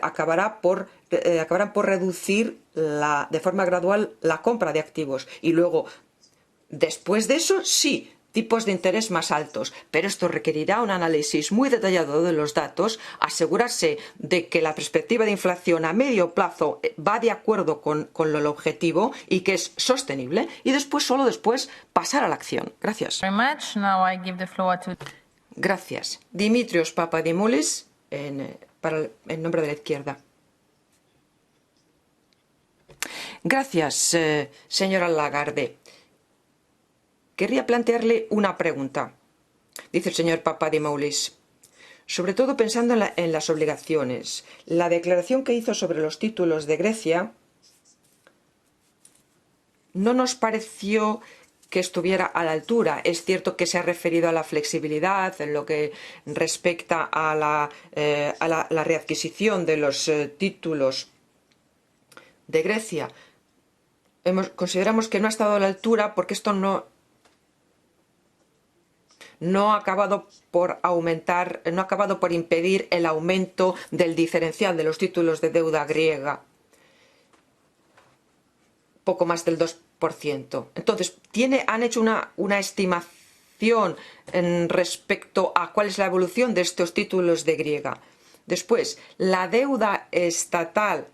acabarán por reducir de forma gradual la compra de activos. Y luego, después de eso, sí, tipos de interés más altos, pero esto requerirá un análisis muy detallado de los datos, asegurarse de que la perspectiva de inflación a medio plazo va de acuerdo con el objetivo y que es sostenible, y solo después pasar a la acción. Gracias. Gracias. Dimitrios Papadimoulis, en nombre de la izquierda. Gracias, señora Lagarde. Querría plantearle una pregunta, dice el señor Papadimoulis, sobre todo pensando en las obligaciones. La declaración que hizo sobre los títulos de Grecia no nos pareció que estuviera a la altura. Es cierto que se ha referido a la flexibilidad en lo que respecta a la readquisición de los títulos de Grecia. Consideramos que no ha estado a la altura porque esto no ha acabado por impedir el aumento del diferencial de los títulos de deuda griega, poco más del 2%. Entonces, han hecho una estimación información respecto a cuál es la evolución de estos títulos de griega. Después, la deuda estatal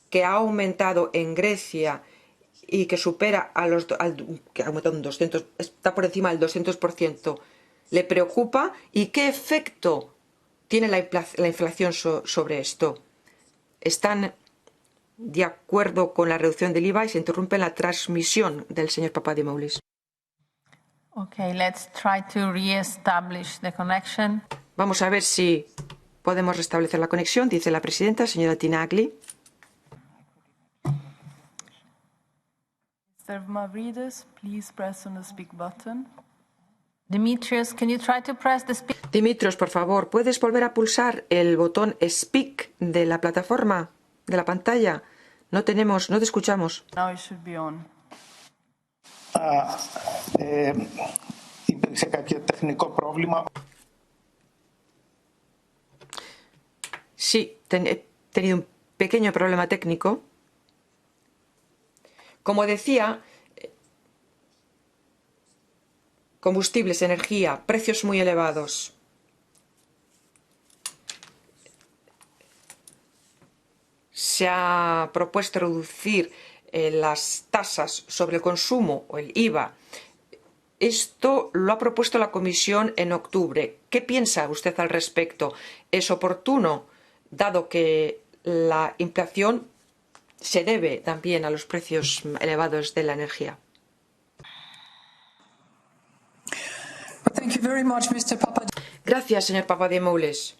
que ha aumentado en Grecia y que supera que ha aumentado un 200, está por encima del 200%, ¿le preocupa? ¿Y qué efecto tiene la inflación sobre esto? ¿Están de acuerdo con la reducción del IVA? Y se interrumpe la transmisión del señor Papadimoulis.
Okay, let's try to re-establish the connection.
Vamos a ver si podemos restablecer la conexión, dice la presidenta, señora Tinagli.
Mr. Mavridis, please press on the speak button.
Dimitrios, can you try to press the speak?
Dimitrios, por favor, ¿puedes volver a pulsar el botón Speak de la plataforma, de la pantalla? No te escuchamos.
Now it should be on.
Υπήρξε κάποιο τεχνικό πρόβλημα.
Sí, he tenido un pequeño problema técnico. Como decía, combustibles, energía, precios muy elevados. Se ha propuesto reducir las tasas sobre el consumo o el IVA. Esto lo ha propuesto la Comisión en octubre. ¿Qué piensa usted al respecto? ¿Es oportuno, dado que la inflación se debe también a los precios elevados de la energía?
Thank you very much, Mr.
Gracias, señor Papadimoulis.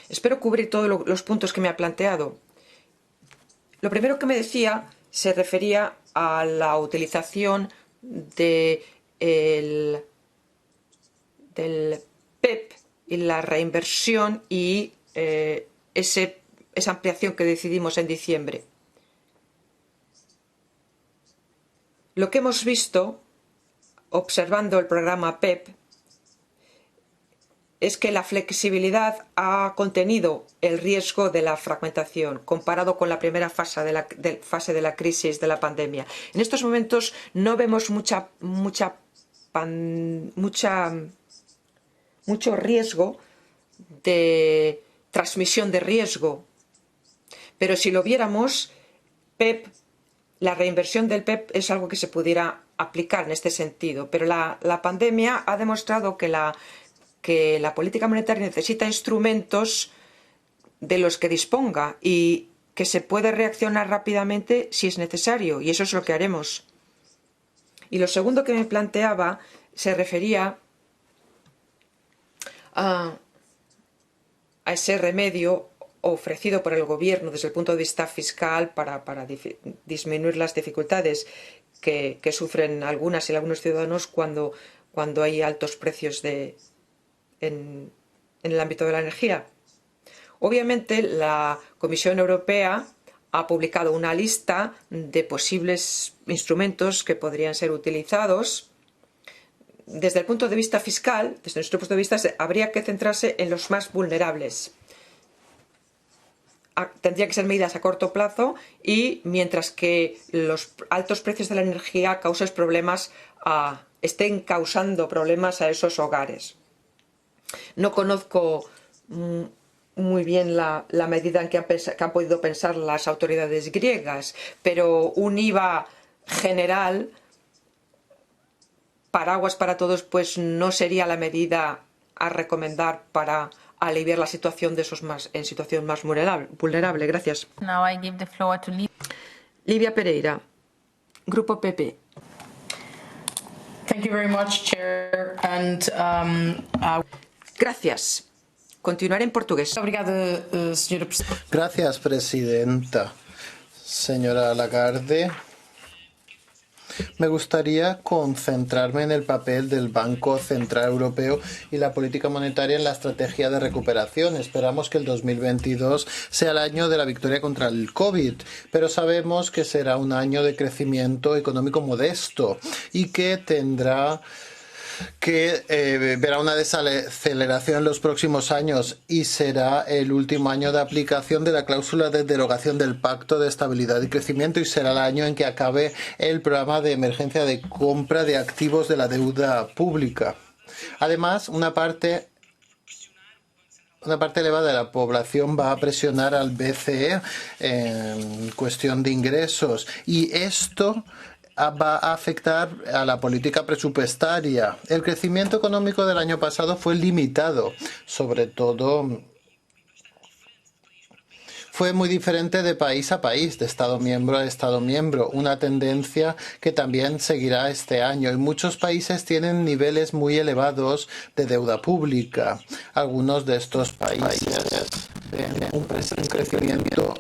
Espero cubrir todos los puntos que me ha planteado. Lo primero que me decía se refería a la utilización del PEP y la reinversión y esa ampliación que decidimos en diciembre. Lo que hemos visto observando el programa PEP es que la flexibilidad ha contenido el riesgo de la fragmentación comparado con la primera fase de la crisis de la pandemia. En estos momentos no vemos mucho riesgo de transmisión de riesgo, pero si lo viéramos, PEP, la reinversión del PEP es algo que se pudiera aplicar en este sentido, pero la pandemia ha demostrado que la política monetaria necesita instrumentos de los que disponga y que se puede reaccionar rápidamente si es necesario, y eso es lo que haremos. Y lo segundo que me planteaba se refería a ese remedio ofrecido por el gobierno desde el punto de vista fiscal para disminuir las dificultades que sufren algunas y algunos ciudadanos cuando hay altos precios en el ámbito de la energía. Obviamente, la Comisión Europea ha publicado una lista de posibles instrumentos que podrían ser utilizados. Desde el punto de vista fiscal, desde nuestro punto de vista, habría que centrarse en los más vulnerables. Tendría que ser medidas a corto plazo y mientras que los altos precios de la energía estén causando problemas a esos hogares. No conozco muy bien la medida en que han podido pensar las autoridades griegas, pero un IVA general, paraguas para todos, pues no sería la medida a recomendar para aliviar la situación de esos en situación más vulnerable. Gracias.
Now I give the floor to
Livia Pereira, Grupo PP.
Thank you very much, Chair.
Gracias. Continuaré en portugués.
Obrigada, Sra. Presidente.
Gracias, presidenta. Señora Lagarde, me gustaría concentrarme en el papel del Banco Central Europeo y la política monetaria en la estrategia de recuperación. Esperamos que el 2022 sea el año de la victoria contra el COVID, pero sabemos que será un año de crecimiento económico modesto y que tendrá que verá una desaceleración en los próximos años y será el último año de aplicación de la cláusula de derogación del Pacto de Estabilidad y Crecimiento y será el año en que acabe el programa de emergencia de compra de activos de la deuda pública. Además, una parte elevada de la población va a presionar al BCE en cuestión de ingresos y esto va a afectar a la política presupuestaria. El crecimiento económico del año pasado fue limitado, sobre todo fue muy diferente de país a país, de Estado miembro a Estado miembro, una tendencia que también seguirá este año. Y muchos países tienen niveles muy elevados de deuda pública. Algunos de estos países ven un crecimiento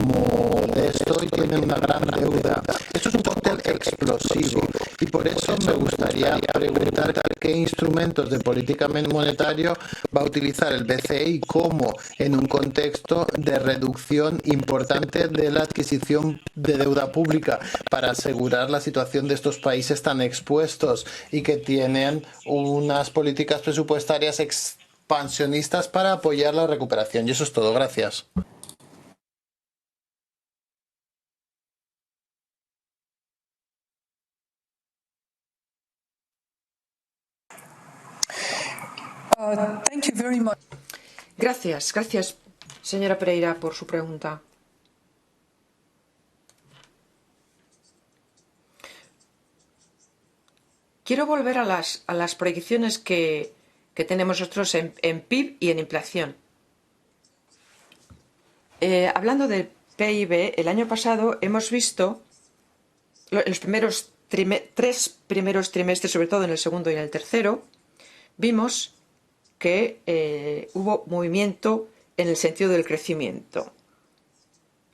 modesto y tienen una gran deuda. Esto es un cóctel explosivo y por eso me gustaría preguntar qué instrumentos de política monetaria va a utilizar el BCE y cómo en un contexto de reducción importante de la adquisición de deuda pública para asegurar la situación de estos países tan expuestos y que tienen unas políticas presupuestarias expansionistas para apoyar la recuperación. Y eso es todo. Gracias.
Thank you very much.
Gracias, señora Pereira, por su pregunta. Quiero volver a las proyecciones que tenemos nosotros en PIB y en inflación. Hablando del PIB, el año pasado hemos visto en los tres primeros trimestres, sobre todo en el segundo y en el tercero, vimos que hubo movimiento en el sentido del crecimiento,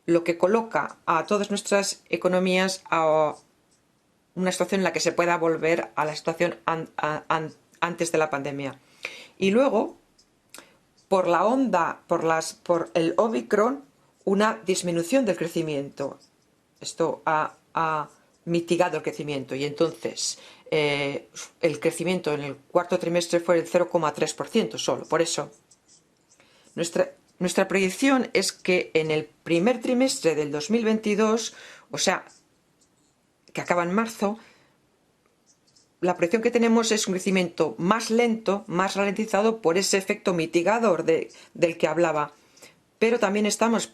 lo que coloca a todas nuestras economías a una situación en la que se pueda volver a la situación antes de la pandemia. Y luego, por la onda, por el Omicron, una disminución del crecimiento. Esto ha mitigado el crecimiento y entonces el crecimiento en el cuarto trimestre fue el 0,3% solo. Por eso, nuestra proyección es que en el primer trimestre del 2022, o sea, que acaba en marzo, la proyección que tenemos es un crecimiento más lento, más ralentizado por ese efecto mitigador del que hablaba. Pero también estamos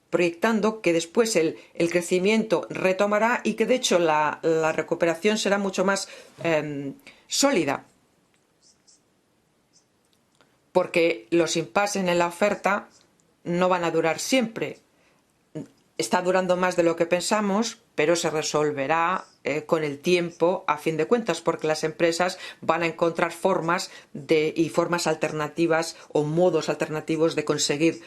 proyectando que después el crecimiento retomará y que de hecho la recuperación será mucho más sólida. Porque los impases en la oferta no van a durar siempre. Está durando más de lo que pensamos, pero se resolverá con el tiempo, a fin de cuentas, porque las empresas van a encontrar formas alternativas o modos alternativos de conseguir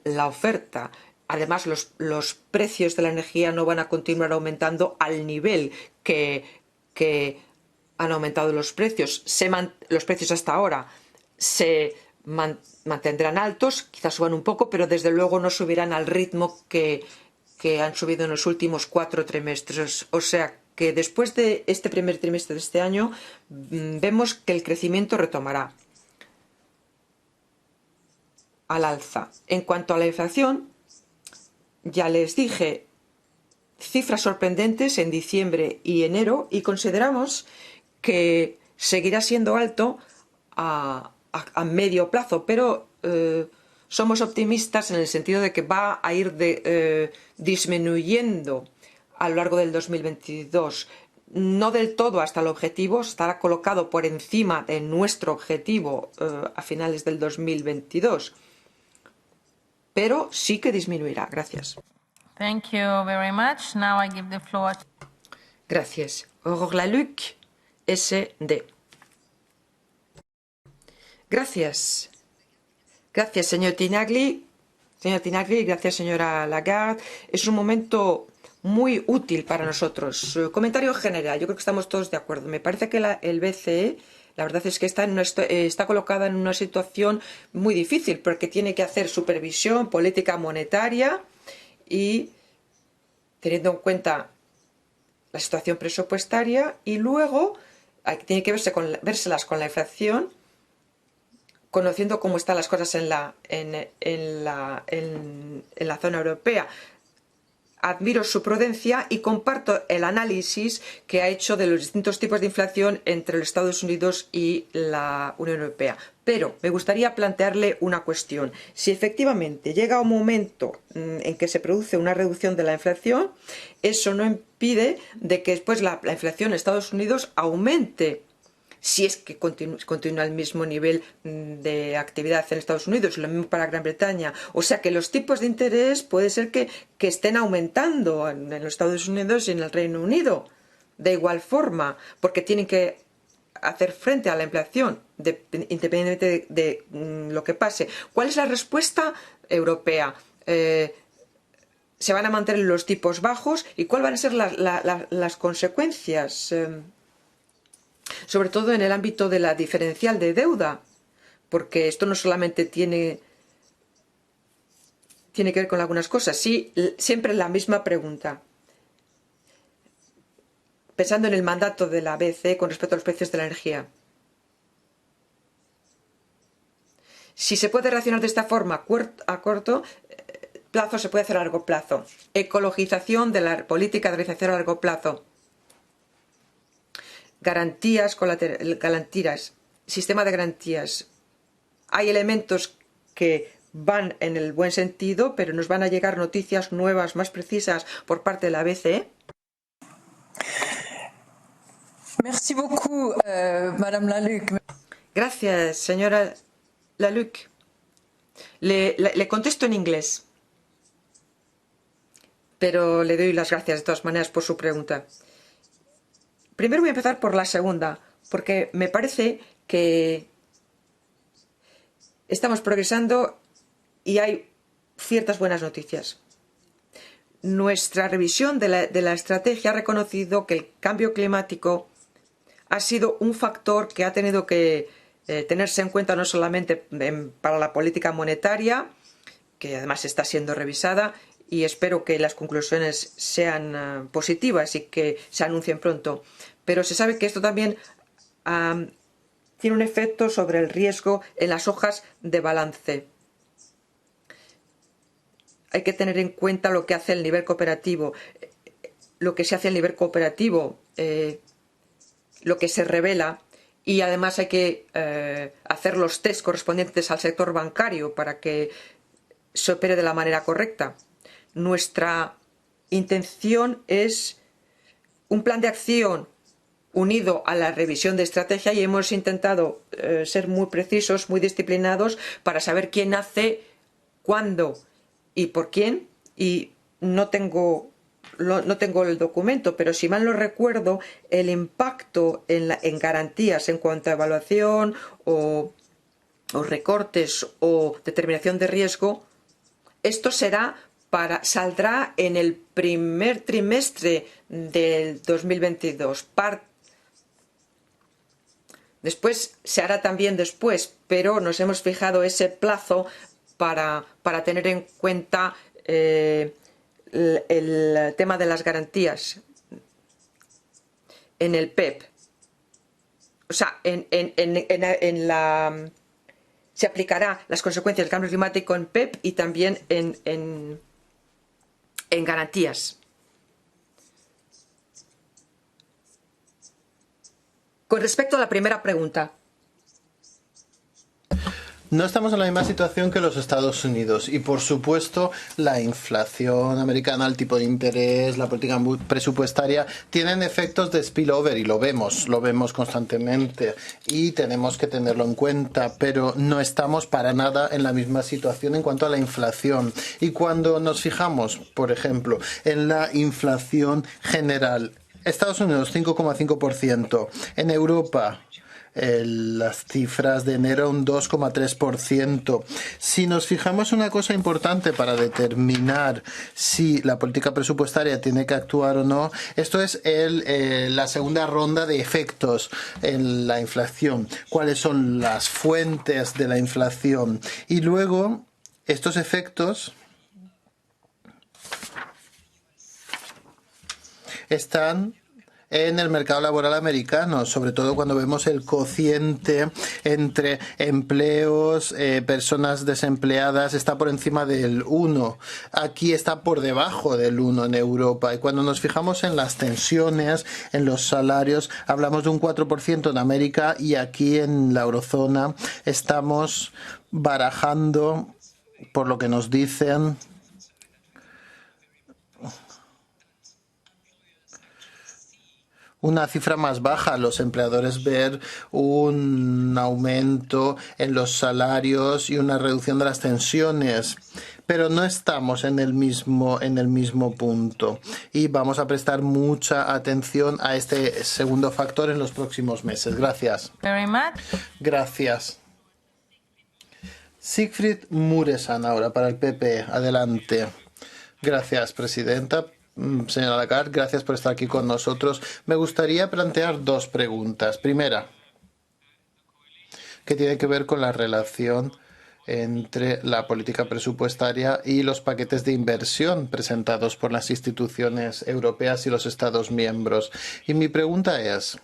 la oferta. Además, los precios de la energía no van a continuar aumentando al nivel que han aumentado los precios. Los precios hasta ahora se mantendrán altos, quizás suban un poco, pero desde luego no subirán al ritmo que han subido en los últimos 4 trimestres. O sea que después de este primer trimestre de este año vemos que el crecimiento retomará al alza. En cuanto a la inflación, ya les dije cifras sorprendentes en diciembre y enero y consideramos que seguirá siendo alto a medio plazo, pero somos optimistas en el sentido de que va a ir disminuyendo a lo largo del 2022. No del todo hasta el objetivo, estará colocado por encima de nuestro objetivo a finales del 2022, pero sí que disminuirá. Gracias.
Thank you very much. Now I give the floor.
Gracias. Aurore Laluc, SD. Gracias. Gracias, señor Tinagli. Señor Tinagli, gracias, señora Lagarde. Es un momento muy útil para nosotros. Comentario general, yo creo que estamos todos de acuerdo. Me parece que el BCE, la verdad es que está colocada en una situación muy difícil porque tiene que hacer supervisión, política monetaria y teniendo en cuenta la situación presupuestaria y luego tiene que vérselas con la inflación, conociendo cómo están las cosas en la zona europea. Admiro su prudencia y comparto el análisis que ha hecho de los distintos tipos de inflación entre los Estados Unidos y la Unión Europea. Pero me gustaría plantearle una cuestión. Si efectivamente llega un momento en que se produce una reducción de la inflación, eso no impide de que después la inflación en Estados Unidos aumente. Si es que continúa el mismo nivel de actividad en Estados Unidos, lo mismo para Gran Bretaña. O sea que los tipos de interés puede ser que estén aumentando en los Estados Unidos y en el Reino Unido de igual forma, porque tienen que hacer frente a la inflación, independientemente de lo que pase. ¿Cuál es la respuesta europea? ¿Se van a mantener los tipos bajos? ¿Y cuáles van a ser las consecuencias? Sobre todo en el ámbito de la diferencial de deuda, porque esto no solamente tiene que ver con algunas cosas. Sí, siempre la misma pregunta. Pensando en el mandato de la BCE con respecto a los precios de la energía. Si se puede reaccionar de esta forma a corto plazo, se puede hacer a largo plazo. Ecologización de la política de financiación a largo plazo. Garantías, sistema de garantías. Hay elementos que van en el buen sentido, pero nos van a llegar noticias nuevas, más precisas por parte de la BCE.
Merci beaucoup, Madame Laluc.
Gracias, señora Laluc. Le contesto en inglés, pero le doy las gracias de todas maneras por su pregunta. Primero voy a empezar por la segunda, porque me parece que estamos progresando y hay ciertas buenas noticias. Nuestra revisión de la estrategia ha reconocido que el cambio climático ha sido un factor que ha tenido que tenerse en cuenta no solamente para la política monetaria, que además está siendo revisada, y espero que las conclusiones sean positivas y que se anuncien pronto. Pero se sabe que esto también tiene un efecto sobre el riesgo en las hojas de balance. Hay que tener en cuenta lo que hace el nivel cooperativo, lo que se hace a nivel cooperativo, lo que se revela, y además hay que hacer los test correspondientes al sector bancario para que se opere de la manera correcta. Nuestra intención es un plan de acción unido a la revisión de estrategia, y hemos intentado ser muy precisos, muy disciplinados para saber quién hace, cuándo y por quién. Y no tengo el documento, pero si mal no recuerdo, el impacto en garantías en cuanto a evaluación o recortes o determinación de riesgo, esto saldrá en el primer trimestre del 2022. Después se hará también después, pero nos hemos fijado ese plazo para tener en cuenta el tema de las garantías en el PEP. O sea, se aplicará las consecuencias del cambio climático en PEP y también en garantías. Con respecto a la primera pregunta.
No estamos en la misma situación que los Estados Unidos y, por supuesto, la inflación americana, el tipo de interés, la política presupuestaria tienen efectos de spillover y lo vemos constantemente y tenemos que tenerlo en cuenta, pero no estamos para nada en la misma situación en cuanto a la inflación. Y cuando nos fijamos, por ejemplo, en la inflación general, Estados Unidos 5,5%, en Europa las cifras de enero un 2,3%. Si nos fijamos en una cosa importante para determinar si la política presupuestaria tiene que actuar o no, esto es la segunda ronda de efectos en la inflación. ¿Cuáles son las fuentes de la inflación? Y luego estos efectos están en el mercado laboral americano, sobre todo cuando vemos el cociente entre empleos, personas desempleadas, está por encima del 1. Aquí está por debajo del 1 en Europa. Y cuando nos fijamos en las tensiones, en los salarios, hablamos de un 4% en América y aquí en la eurozona estamos barajando, por lo que nos dicen, una cifra más baja. Los empleadores ver un aumento en los salarios y una reducción de las tensiones, pero no estamos en el mismo punto y vamos a prestar mucha atención a este segundo factor en los próximos meses. Gracias.
Very much.
Gracias. Siegfried Muresan ahora para el PP. Adelante. Gracias, presidenta. Señora Lagarde, gracias por estar aquí con nosotros. Me gustaría plantear dos preguntas. Primera, que tiene que ver con la relación entre la política presupuestaria y los paquetes de inversión presentados por las instituciones europeas y los Estados miembros. Y mi pregunta es,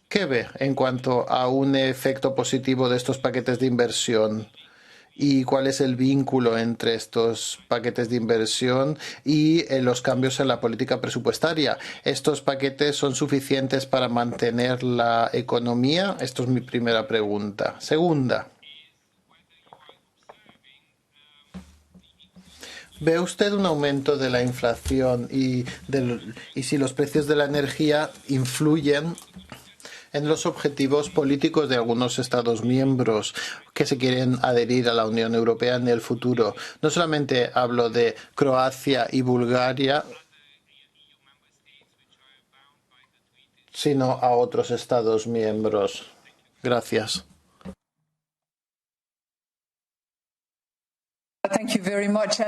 ¿qué ve en cuanto a un efecto positivo de estos paquetes de inversión? ¿Y cuál es el vínculo entre estos paquetes de inversión y los cambios en la política presupuestaria? ¿Estos paquetes son suficientes para mantener la economía? Esto es mi primera pregunta. Segunda, ¿ve usted un aumento de la inflación y si los precios de la energía influyen en los objetivos políticos de algunos Estados miembros que se quieren adherir a la Unión Europea en el futuro? No solamente hablo de Croacia y Bulgaria, sino a otros Estados miembros. Gracias.
Thank you very much.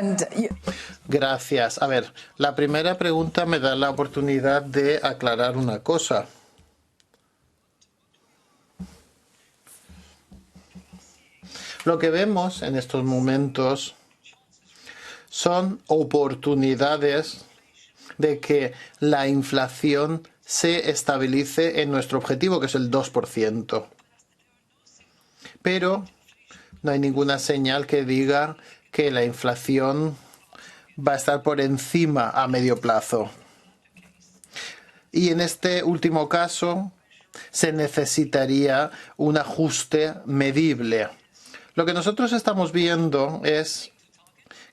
Gracias. A ver, la primera pregunta me da la oportunidad de aclarar una cosa. Lo que vemos en estos momentos son oportunidades de que la inflación se estabilice en nuestro objetivo, que es el 2%. Pero no hay ninguna señal que diga que la inflación va a estar por encima a medio plazo. Y en este último caso se necesitaría un ajuste medible. Lo que nosotros estamos viendo es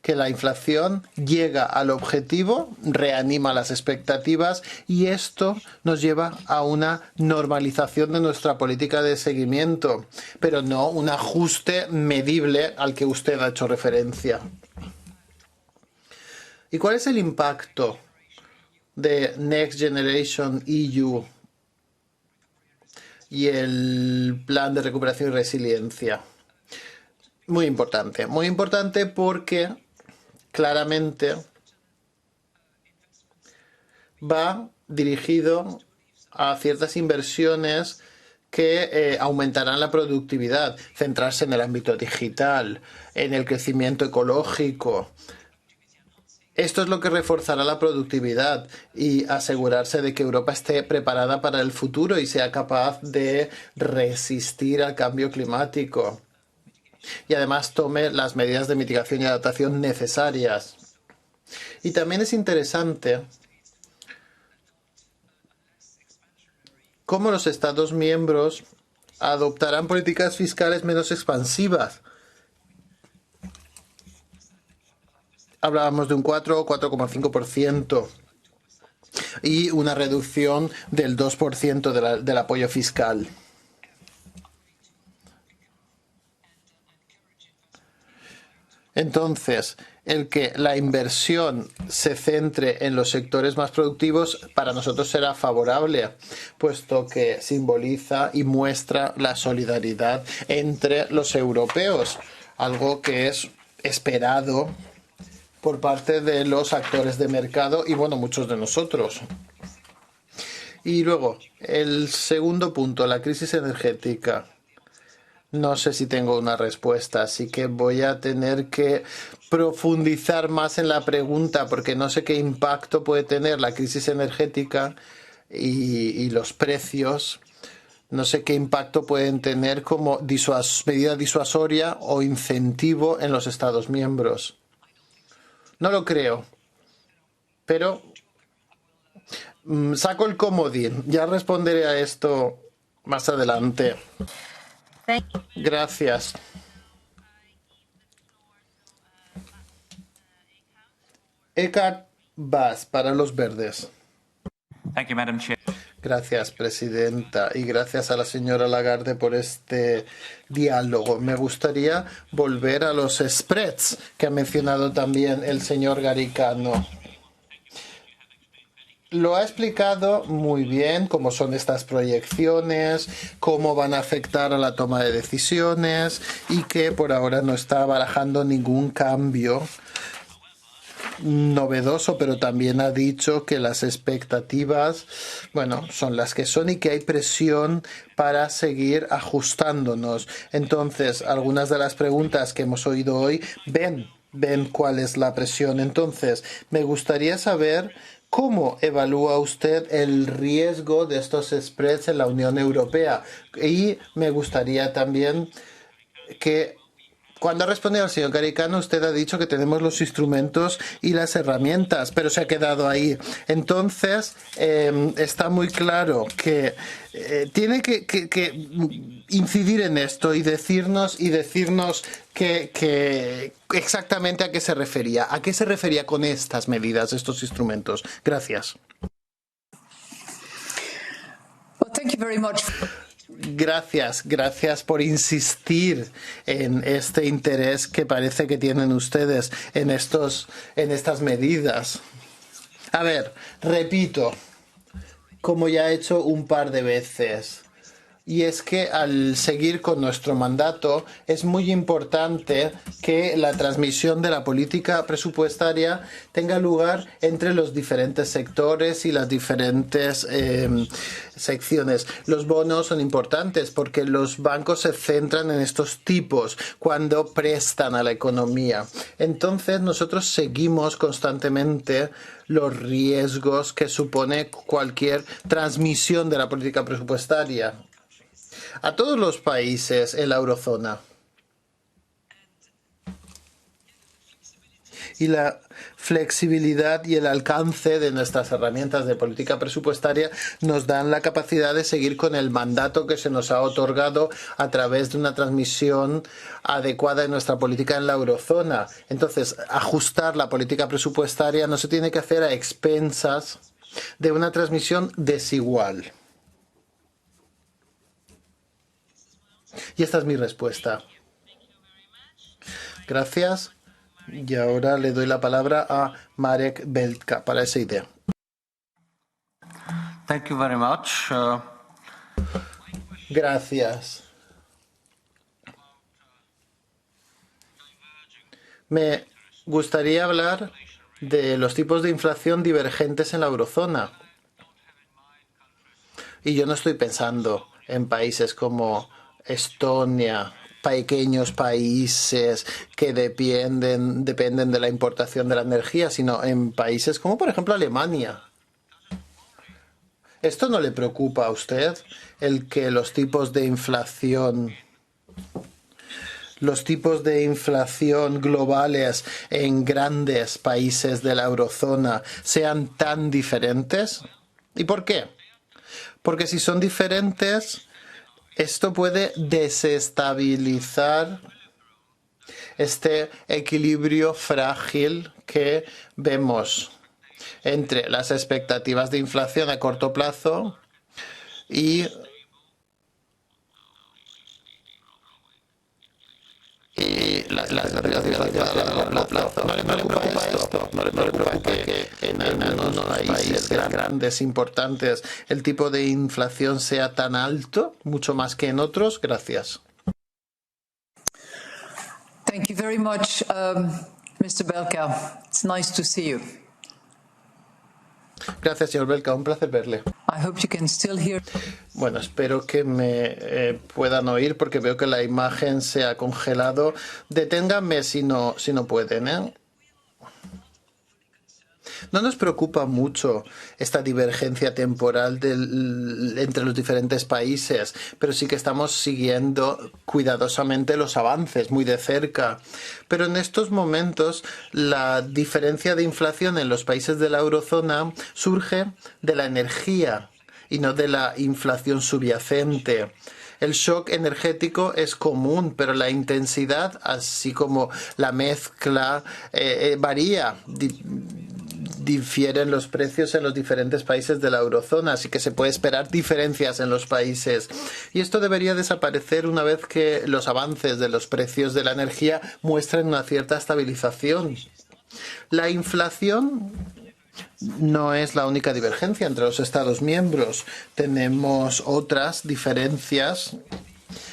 que la inflación llega al objetivo, reanima las expectativas y esto nos lleva a una normalización de nuestra política de seguimiento, pero no un ajuste medible al que usted ha hecho referencia. ¿Y cuál es el impacto de Next Generation EU y el plan de recuperación y resiliencia? Muy importante porque claramente va dirigido a ciertas inversiones que aumentarán la productividad, centrarse en el ámbito digital, en el crecimiento ecológico. Esto es lo que reforzará la productividad y asegurarse de que Europa esté preparada para el futuro y sea capaz de resistir al cambio climático. Y además tome las medidas de mitigación y adaptación necesarias. Y también es interesante cómo los Estados miembros adoptarán políticas fiscales menos expansivas. Hablábamos de un 4 o 4,5% y una reducción del 2% del apoyo fiscal. Entonces, el que la inversión se centre en los sectores más productivos para nosotros será favorable, puesto que simboliza y muestra la solidaridad entre los europeos, algo que es esperado por parte de los actores de mercado y, bueno, muchos de nosotros. Y luego, el segundo punto, la crisis energética. No sé si tengo una respuesta, así que voy a tener que profundizar más en la pregunta porque no sé qué impacto puede tener la crisis energética y los precios. No sé qué impacto pueden tener como medida disuasoria o incentivo en los Estados miembros. No lo creo, pero saco el comodín. Ya responderé a esto más adelante. Gracias. Eckhart Bass para los verdes.
Thank you, Madam Chair.
Gracias, presidenta, y gracias a la señora Lagarde por este diálogo. Me gustaría volver a los spreads que ha mencionado también el señor Garicano. Lo ha explicado muy bien cómo son estas proyecciones, cómo van a afectar a la toma de decisiones y que por ahora no está barajando ningún cambio novedoso, pero también ha dicho que las expectativas, bueno, son las que son y que hay presión para seguir ajustándonos. Entonces, algunas de las preguntas que hemos oído hoy ven cuál es la presión. Entonces, me gustaría saber cómo evalúa usted el riesgo de estos spreads en la Unión Europea. Y me gustaría también que cuando ha respondido al señor Garicano, usted ha dicho que tenemos los instrumentos y las herramientas, pero se ha quedado ahí. Entonces, está muy claro que tiene que incidir en esto y decirnos que exactamente a qué se refería. ¿A qué se refería con estas medidas, estos instrumentos? Gracias.
Well, thank you very much.
Gracias por insistir en este interés que parece que tienen ustedes en estas medidas. A ver, repito, como ya he hecho un par de veces, y es que al seguir con nuestro mandato es muy importante que la transmisión de la política presupuestaria tenga lugar entre los diferentes sectores y las diferentes secciones. Los bonos son importantes porque los bancos se centran en estos tipos cuando prestan a la economía. Entonces nosotros seguimos constantemente los riesgos que supone cualquier transmisión de la política presupuestaria a todos los países en la eurozona. Y la flexibilidad y el alcance de nuestras herramientas de política presupuestaria nos dan la capacidad de seguir con el mandato que se nos ha otorgado a través de una transmisión adecuada de nuestra política en la eurozona. Entonces, ajustar la política presupuestaria no se tiene que hacer a expensas de una transmisión desigual. Y esta es mi respuesta. Gracias. Y ahora le doy la palabra a Marek Belka para esa idea.
Thank you very much.
Gracias. Me gustaría hablar de los tipos de inflación divergentes en la eurozona. Y yo no estoy pensando en países como Estonia, pequeños países que dependen de la importación de la energía, sino en países como por ejemplo Alemania. ¿Esto no le preocupa a usted el que los tipos de inflación globales en grandes países de la eurozona sean tan diferentes? ¿Y por qué? Porque si son diferentes, esto puede desestabilizar este equilibrio frágil que vemos entre las expectativas de inflación a corto plazo y las expectativas de inflación a largo plazo. No le preocupa esto. No le preocupa que en algunos países grandes, importantes, el tipo de inflación sea tan alto, mucho más que en otros. Gracias.
Thank you very much, Mr. Belka. It's nice to see you.
Gracias, señor Belka. Un placer verle.
I hope you can still hear.
Bueno, espero que me puedan oír porque veo que la imagen se ha congelado. Deténganme si no pueden, ¿eh? No nos preocupa mucho esta divergencia temporal entre los diferentes países, pero sí que estamos siguiendo cuidadosamente los avances muy de cerca. Pero en estos momentos la diferencia de inflación en los países de la eurozona surge de la energía y no de la inflación subyacente. El shock energético es común, pero la intensidad, así como la mezcla, varía. Difieren los precios en los diferentes países de la eurozona, así que se puede esperar diferencias en los países. Y esto debería desaparecer una vez que los avances de los precios de la energía muestren una cierta estabilización. La inflación no es la única divergencia entre los Estados miembros. Tenemos otras diferencias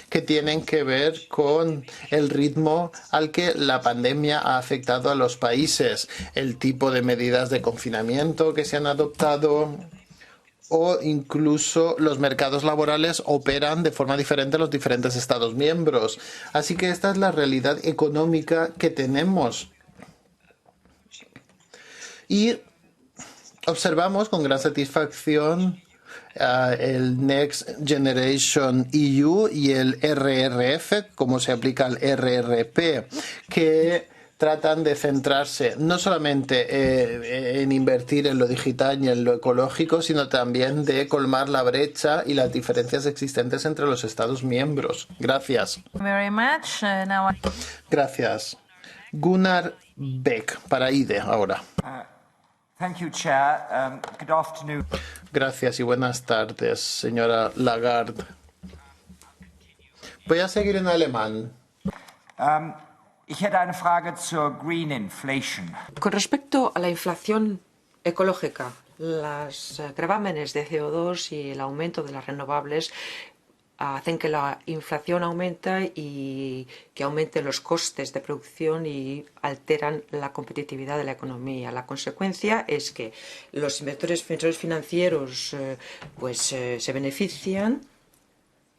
que tienen que ver con el ritmo al que la pandemia ha afectado a los países, el tipo de medidas de confinamiento que se han adoptado o incluso los mercados laborales operan de forma diferente en los diferentes Estados miembros. Así que esta es la realidad económica que tenemos. Y observamos con gran satisfacción el Next Generation EU y el RRF, como se aplica al RRP, que tratan de centrarse no solamente en invertir en lo digital y en lo ecológico, sino también de colmar la brecha y las diferencias existentes entre los Estados miembros. Gracias.
Very much.
Gracias. Gunnar Beck, para IDE ahora.
Thank you, Chair. Good afternoon.
Gracias y buenas tardes, señora Lagarde. Voy a seguir en alemán.
Ich hätte eine Frage zur Green Inflation.
Con respecto a la inflación ecológica, los gravámenes de CO2 y el aumento de las renovables hacen que la inflación aumente y que aumenten los costes de producción y alteran la competitividad de la economía. La consecuencia es que los inversores financieros se benefician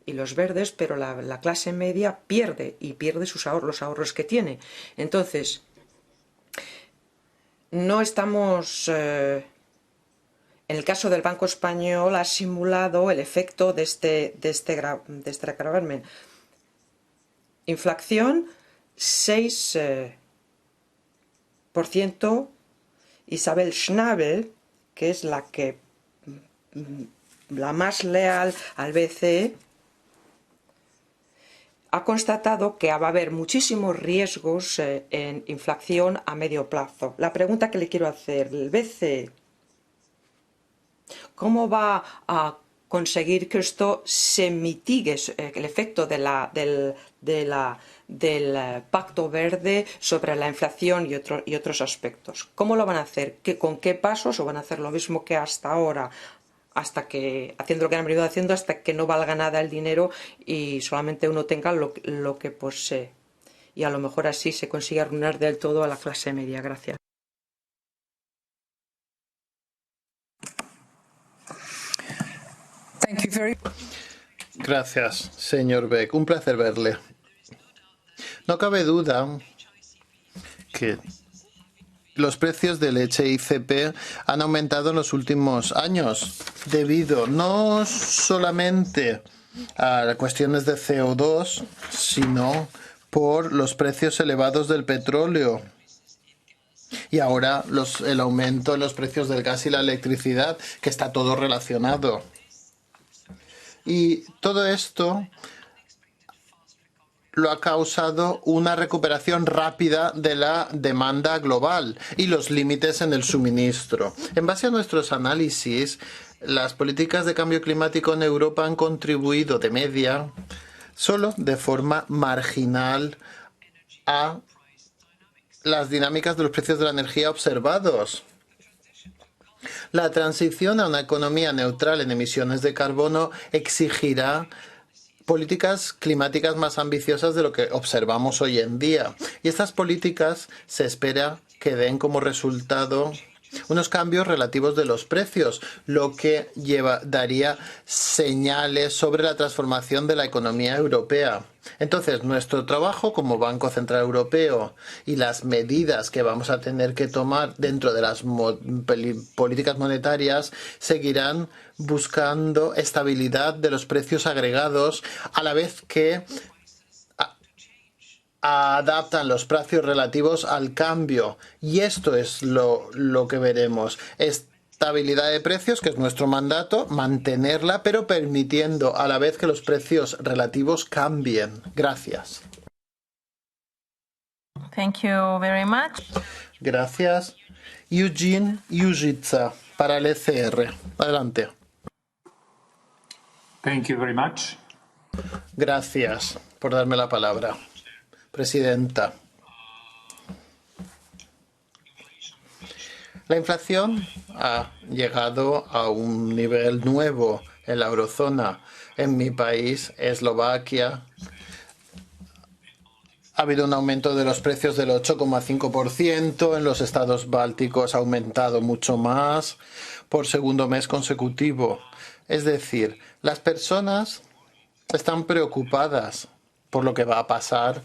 y los verdes, pero la clase media pierde sus los ahorros que tiene. Entonces, no estamos... En el caso del Banco Español ha simulado el efecto de este gravamen. Inflación 6%. Isabel Schnabel, que es la más leal al BCE, ha constatado que va a haber muchísimos riesgos en inflación a medio plazo. La pregunta que le quiero hacer, el BCE, ¿cómo va a conseguir que esto se mitigue, el efecto del Pacto Verde sobre la inflación y otros aspectos? ¿Cómo lo van a hacer? ¿Con qué pasos? ¿O van a hacer lo mismo que hasta ahora? Haciendo lo que han venido haciendo hasta que no valga nada el dinero y solamente uno tenga lo que posee. Y a lo mejor así se consigue arruinar del todo a la clase media. Gracias.
Gracias, señor Beck. Un placer verle. No cabe duda que los precios del HICP han aumentado en los últimos años debido no solamente a cuestiones de CO2, sino por los precios elevados del petróleo. Y ahora el aumento en los precios del gas y la electricidad, que está todo relacionado. Y todo esto lo ha causado una recuperación rápida de la demanda global y los límites en el suministro. En base a nuestros análisis, las políticas de cambio climático en Europa han contribuido de media solo de forma marginal a las dinámicas de los precios de la energía observados. La transición a una economía neutral en emisiones de carbono exigirá políticas climáticas más ambiciosas de lo que observamos hoy en día. Y estas políticas se espera que den como resultado unos cambios relativos de los precios, lo que daría señales sobre la transformación de la economía europea. Entonces, nuestro trabajo como Banco Central Europeo y las medidas que vamos a tener que tomar dentro de las políticas monetarias seguirán buscando estabilidad de los precios agregados a la vez que adaptan los precios relativos al cambio. Y esto es lo que veremos. Estabilidad de precios, que es nuestro mandato, mantenerla, pero permitiendo a la vez que los precios relativos cambien. Gracias.
Thank you very much.
Gracias. Eugene Yujitsa, para el ECR. Adelante.
Thank you very much.
Gracias por darme la palabra, presidenta. La inflación ha llegado a un nivel nuevo en la eurozona. En mi país, Eslovaquia, ha habido un aumento de los precios del 8,5%. En los estados bálticos ha aumentado mucho más por segundo mes consecutivo. Es decir, las personas están preocupadas por lo que va a pasar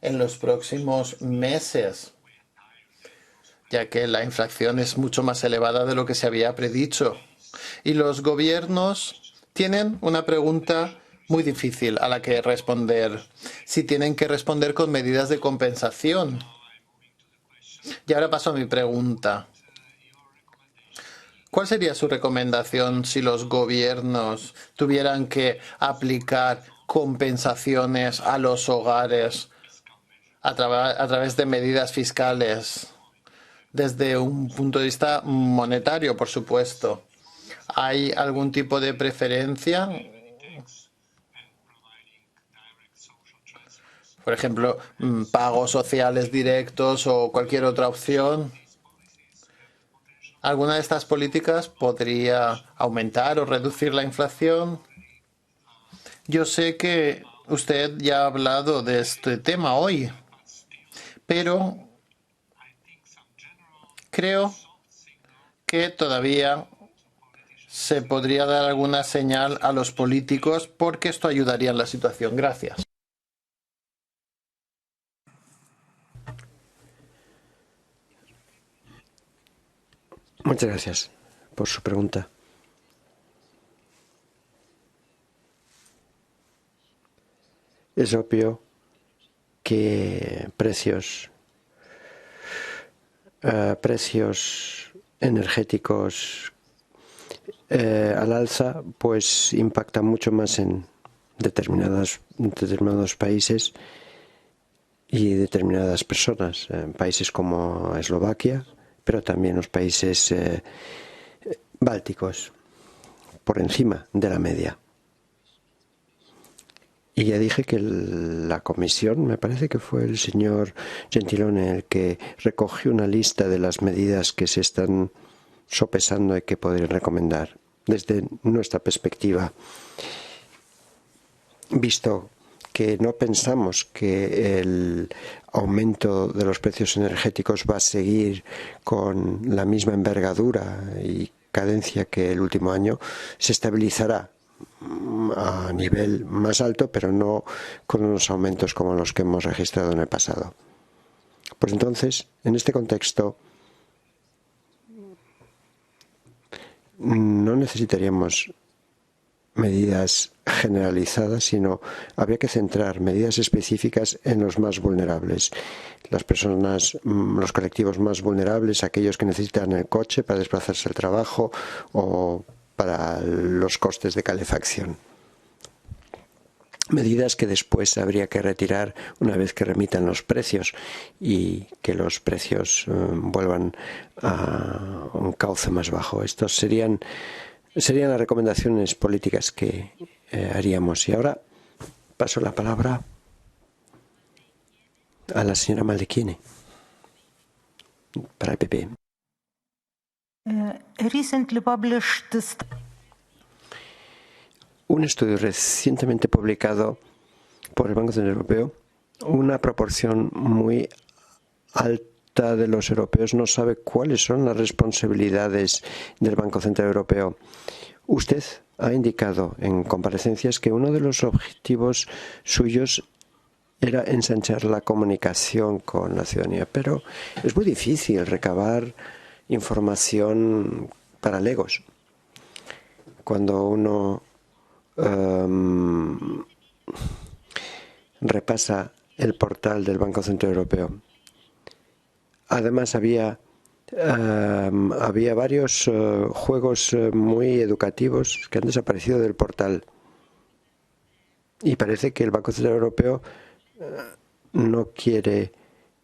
en los próximos meses, ya que la inflación es mucho más elevada de lo que se había predicho. Y los gobiernos tienen una pregunta muy difícil a la que responder, si tienen que responder con medidas de compensación. Y ahora paso a mi pregunta. ¿Cuál sería su recomendación si los gobiernos tuvieran que aplicar compensaciones a los hogares a través de medidas fiscales? Desde un punto de vista monetario, por supuesto. ¿Hay algún tipo de preferencia? Por ejemplo, pagos sociales directos o cualquier otra opción. ¿Alguna de estas políticas podría aumentar o reducir la inflación? Yo sé que usted ya ha hablado de este tema hoy, pero creo que todavía se podría dar alguna señal a los políticos porque esto ayudaría en la situación. Gracias.
Muchas gracias por su pregunta. Es obvio que precios energéticos al alza pues impactan mucho más en determinados países y determinadas personas, en países como Eslovaquia, pero también los países bálticos, por encima de la media. Y ya dije que la comisión, me parece que fue el señor Gentiloni el que recogió una lista de las medidas que se están sopesando y que podrían recomendar. Desde nuestra perspectiva, visto que no pensamos que el aumento de los precios energéticos va a seguir con la misma envergadura y cadencia que el último año, se estabilizará a nivel más alto, pero no con unos aumentos como los que hemos registrado en el pasado. Pues entonces, en este contexto, no necesitaríamos medidas generalizadas, sino habría que centrar medidas específicas en los más vulnerables. Las personas, los colectivos más vulnerables, aquellos que necesitan el coche para desplazarse al trabajo o para los costes de calefacción. Medidas que después habría que retirar una vez que remitan los precios y que los precios vuelvan a un cauce más bajo. Estos serían las recomendaciones políticas que haríamos. Y ahora paso la palabra a la señora Maldequiene para el PP. Un estudio recientemente publicado por el Banco Central Europeo, una proporción muy alta mitad de los europeos no sabe cuáles son las responsabilidades del Banco Central Europeo. Usted ha indicado en comparecencias que uno de los objetivos suyos era ensanchar la comunicación con la ciudadanía, pero es muy difícil recabar información para legos. Cuando uno repasa el portal del Banco Central Europeo. Además, había varios juegos muy educativos que han desaparecido del portal. Y parece que el Banco Central Europeo no quiere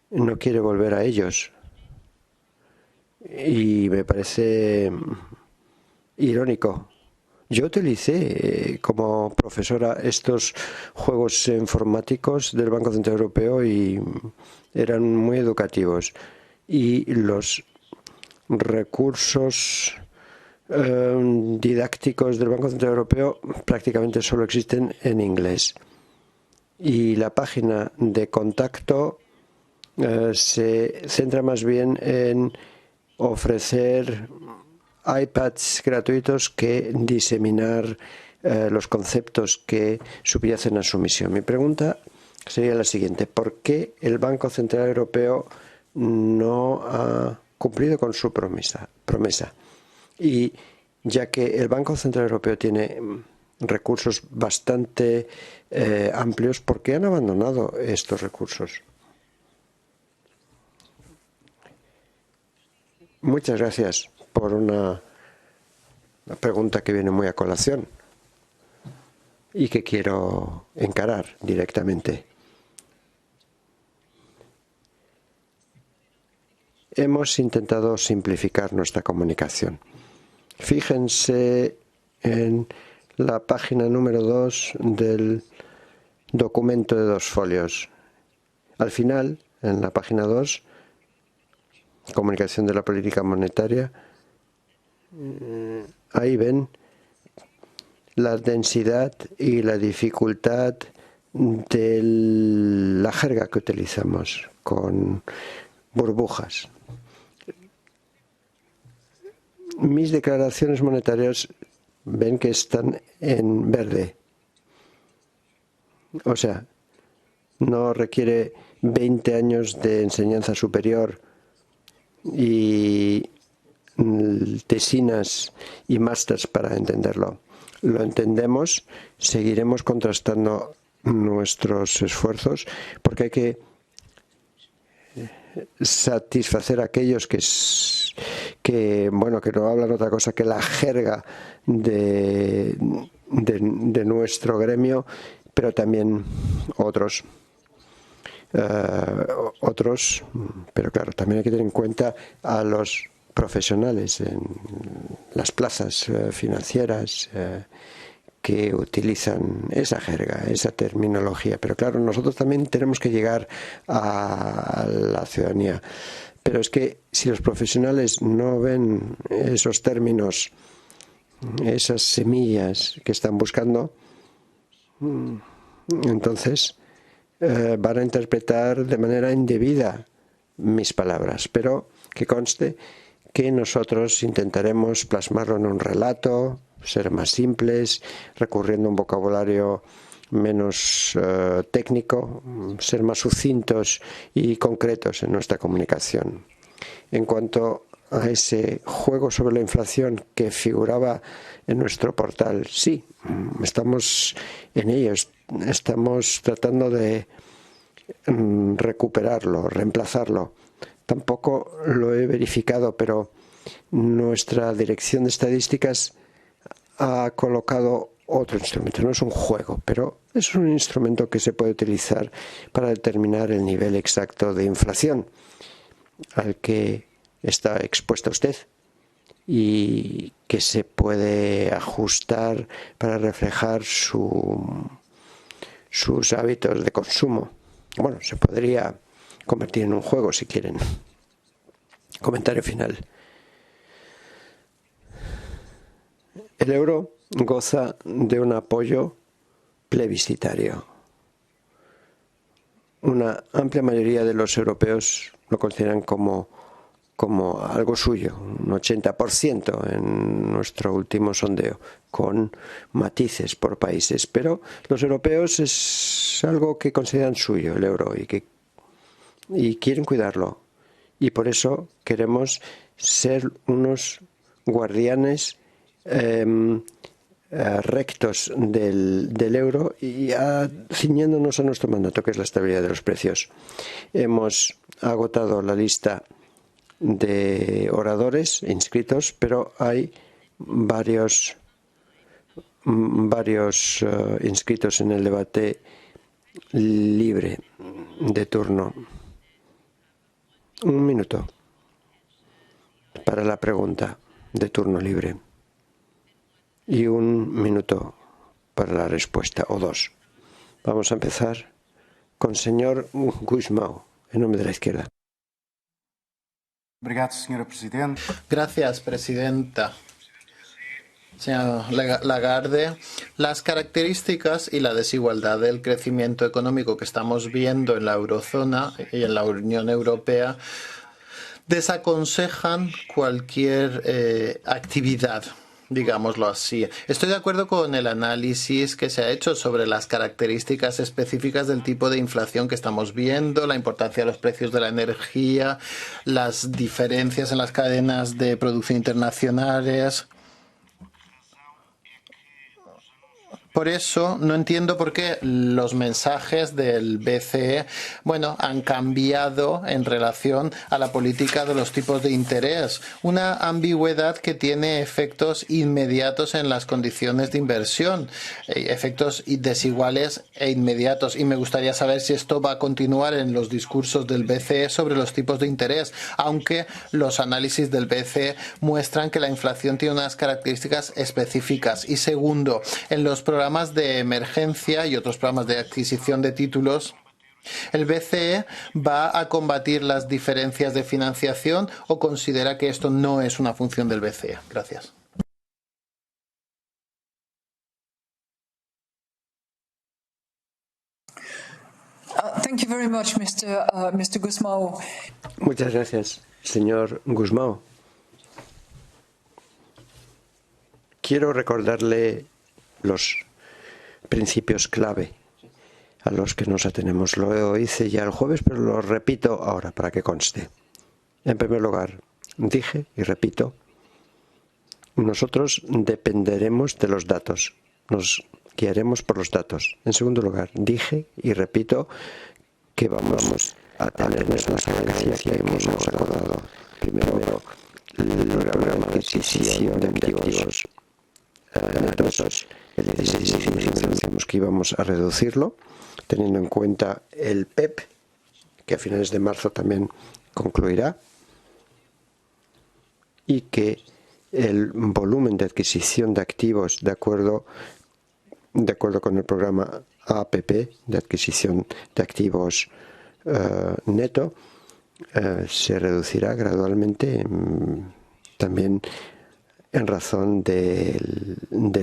volver a ellos. Y me parece irónico. Yo utilicé como profesora estos juegos informáticos del Banco Central Europeo y eran muy educativos. Y los recursos didácticos del Banco Central Europeo prácticamente solo existen en inglés. Y la página de contacto se centra más bien en ofrecer iPads gratuitos que diseminar los conceptos que subyacen a su misión. Mi pregunta sería la siguiente. ¿Por qué el Banco Central Europeo no ha cumplido con su promesa? Y ya que el Banco Central Europeo tiene recursos bastante amplios, ¿por qué han abandonado estos recursos? Muchas gracias por una pregunta que viene muy a colación y que quiero encarar directamente. Hemos intentado simplificar nuestra comunicación. Fíjense en la página número 2 del documento de 2 folios. Al final, en la página 2, comunicación de la política monetaria, ahí ven la densidad y la dificultad de la jerga que utilizamos con burbujas. Mis declaraciones monetarias ven que están en verde. O sea, no requiere 20 años de enseñanza superior y tesinas y másters para entenderlo. Lo entendemos, seguiremos contrastando nuestros esfuerzos porque hay que satisfacer a aquellos que no hablan otra cosa que la jerga de nuestro gremio, pero también otros, pero claro, también hay que tener en cuenta a los profesionales en las plazas financieras que utilizan esa jerga, esa terminología. Pero claro, nosotros también tenemos que llegar a la ciudadanía. Pero es que si los profesionales no ven esos términos, esas semillas que están buscando, entonces van a interpretar de manera indebida mis palabras. Pero que conste que nosotros intentaremos plasmarlo en un relato, ser más simples, recurriendo a un vocabulario menos técnico, ser más sucintos y concretos en nuestra comunicación. En cuanto a ese juego sobre la inflación que figuraba en nuestro portal, sí, estamos en ello, estamos tratando de recuperarlo, reemplazarlo. Tampoco lo he verificado, pero nuestra dirección de estadísticas ha colocado otro instrumento. No es un juego, pero es un instrumento que se puede utilizar para determinar el nivel exacto de inflación al que está expuesta usted y que se puede ajustar para reflejar sus hábitos de consumo. Bueno, se podría convertir en un juego si quieren. Comentario final. El euro goza de un apoyo plebiscitario. una amplia mayoría de los europeos lo consideran como algo suyo, un 80% en nuestro último sondeo, con matices por países. Pero los europeos es algo que consideran suyo, el euro, y quieren cuidarlo. Y por eso queremos ser unos guardianes rectos del euro y ciñéndonos a nuestro mandato, que es la estabilidad de los precios. Hemos agotado la lista de oradores inscritos, pero hay varios inscritos en el debate libre de turno. Un minuto para la pregunta de turno libre y un minuto para la respuesta, o dos. Vamos a empezar con señor Gusmão, en nombre de la izquierda.
Gracias, presidenta. Señora Lagarde, las características y la desigualdad del crecimiento económico que estamos viendo en la eurozona y en la Unión Europea desaconsejan cualquier actividad, digámoslo así. Estoy de acuerdo con el análisis que se ha hecho sobre las características específicas del tipo de inflación que estamos viendo, la importancia de los precios de la energía, las diferencias en las cadenas de producción internacionales. Por eso no entiendo por qué los mensajes del BCE, han cambiado en relación a la política de los tipos de interés. Una ambigüedad que tiene efectos inmediatos en las condiciones de inversión, efectos desiguales e inmediatos. Y me gustaría saber si esto va a continuar en los discursos del BCE sobre los tipos de interés, aunque los análisis del BCE muestran que la inflación tiene unas características específicas. Y segundo, en los programas de emergencia y otros programas de adquisición de títulos, ¿el BCE va a combatir las diferencias de financiación o considera que esto no es una función del BCE? Gracias.
Thank you very much, Mr. Gusmão.
Muchas gracias, señor Gusmão. Quiero recordarle los principios clave a los que nos atenemos. Lo hice ya el jueves, pero lo repito ahora para que conste. En primer lugar, dije y repito, nosotros dependeremos de los datos, nos guiaremos por los datos. En segundo lugar, dije y repito que vamos a tener nuestra estrategia que hemos acordado. Primero, la adquisición de activos netos. El 16 decíamos que íbamos a reducirlo, teniendo en cuenta el PEP, que a finales de marzo también concluirá, y que el volumen de adquisición de activos, de acuerdo con el programa APP, de adquisición de activos neto, se reducirá gradualmente, también en razón de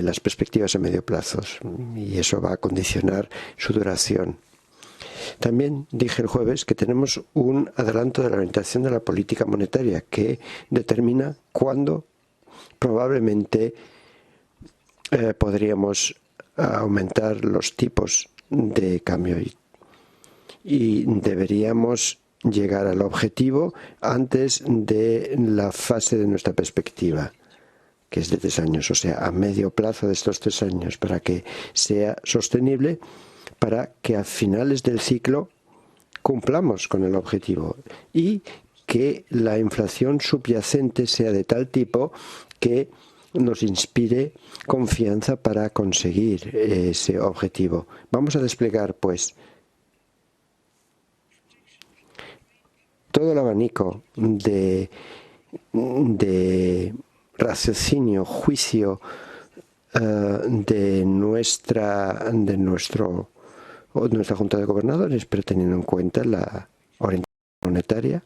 las perspectivas a medio plazo, y eso va a condicionar su duración. También dije el jueves que tenemos un adelanto de la orientación de la política monetaria que determina cuándo probablemente podríamos aumentar los tipos de cambio y deberíamos llegar al objetivo antes de la fase de nuestra perspectiva, que es de 3 años, o sea, a medio plazo de estos 3 años, para que sea sostenible, para que a finales del ciclo cumplamos con el objetivo y que la inflación subyacente sea de tal tipo que nos inspire confianza para conseguir ese objetivo. Vamos a desplegar, pues, todo el abanico de raciocinio, juicio de nuestra Junta de Gobernadores, pero teniendo en cuenta la orientación monetaria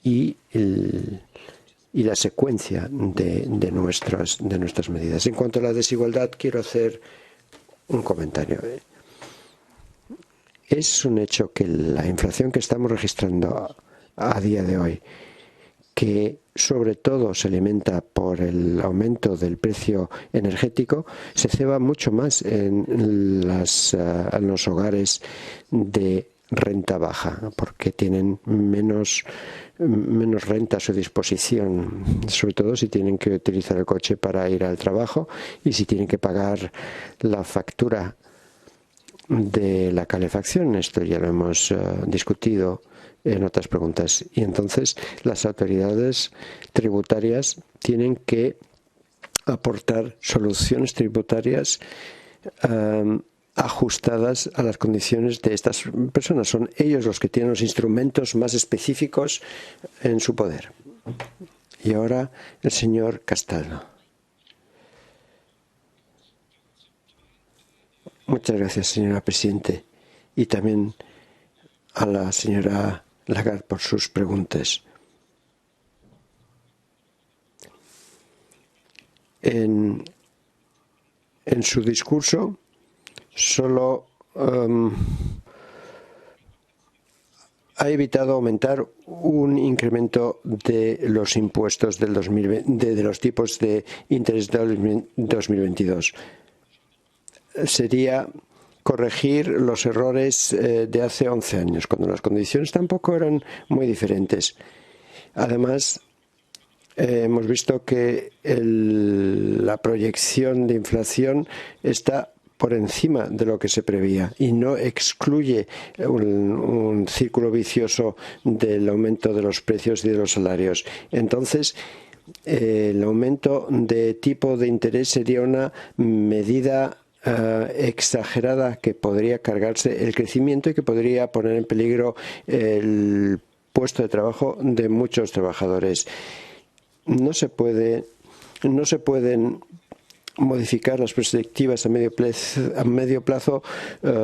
y la secuencia de nuestras medidas. En cuanto a la desigualdad, quiero hacer un comentario. Es un hecho que la inflación que estamos registrando a día de hoy, que sobre todo se alimenta por el aumento del precio energético, se ceba mucho más en los hogares de renta baja, porque tienen menos renta a su disposición, sobre todo si tienen que utilizar el coche para ir al trabajo y si tienen que pagar la factura de la calefacción. Esto ya lo hemos discutido en otras preguntas. Y entonces las autoridades tributarias tienen que aportar soluciones tributarias ajustadas a las condiciones de estas personas. Son ellos los que tienen los instrumentos más específicos en su poder. Y ahora el señor Castaldo. Muchas gracias, señora Presidente, y también a la señora Lagarde por sus preguntas. En su discurso solo ha evitado aumentar un incremento de los impuestos del 2020, de los tipos de interés del 2022. Sería corregir los errores de hace 11 años, cuando las condiciones tampoco eran muy diferentes. Además, hemos visto que la proyección de inflación está por encima de lo que se preveía y no excluye un círculo vicioso del aumento de los precios y de los salarios. Entonces, el aumento de tipo de interés sería una medida exagerada que podría cargarse el crecimiento y que podría poner en peligro el puesto de trabajo de muchos trabajadores. No se pueden modificar las perspectivas a medio plazo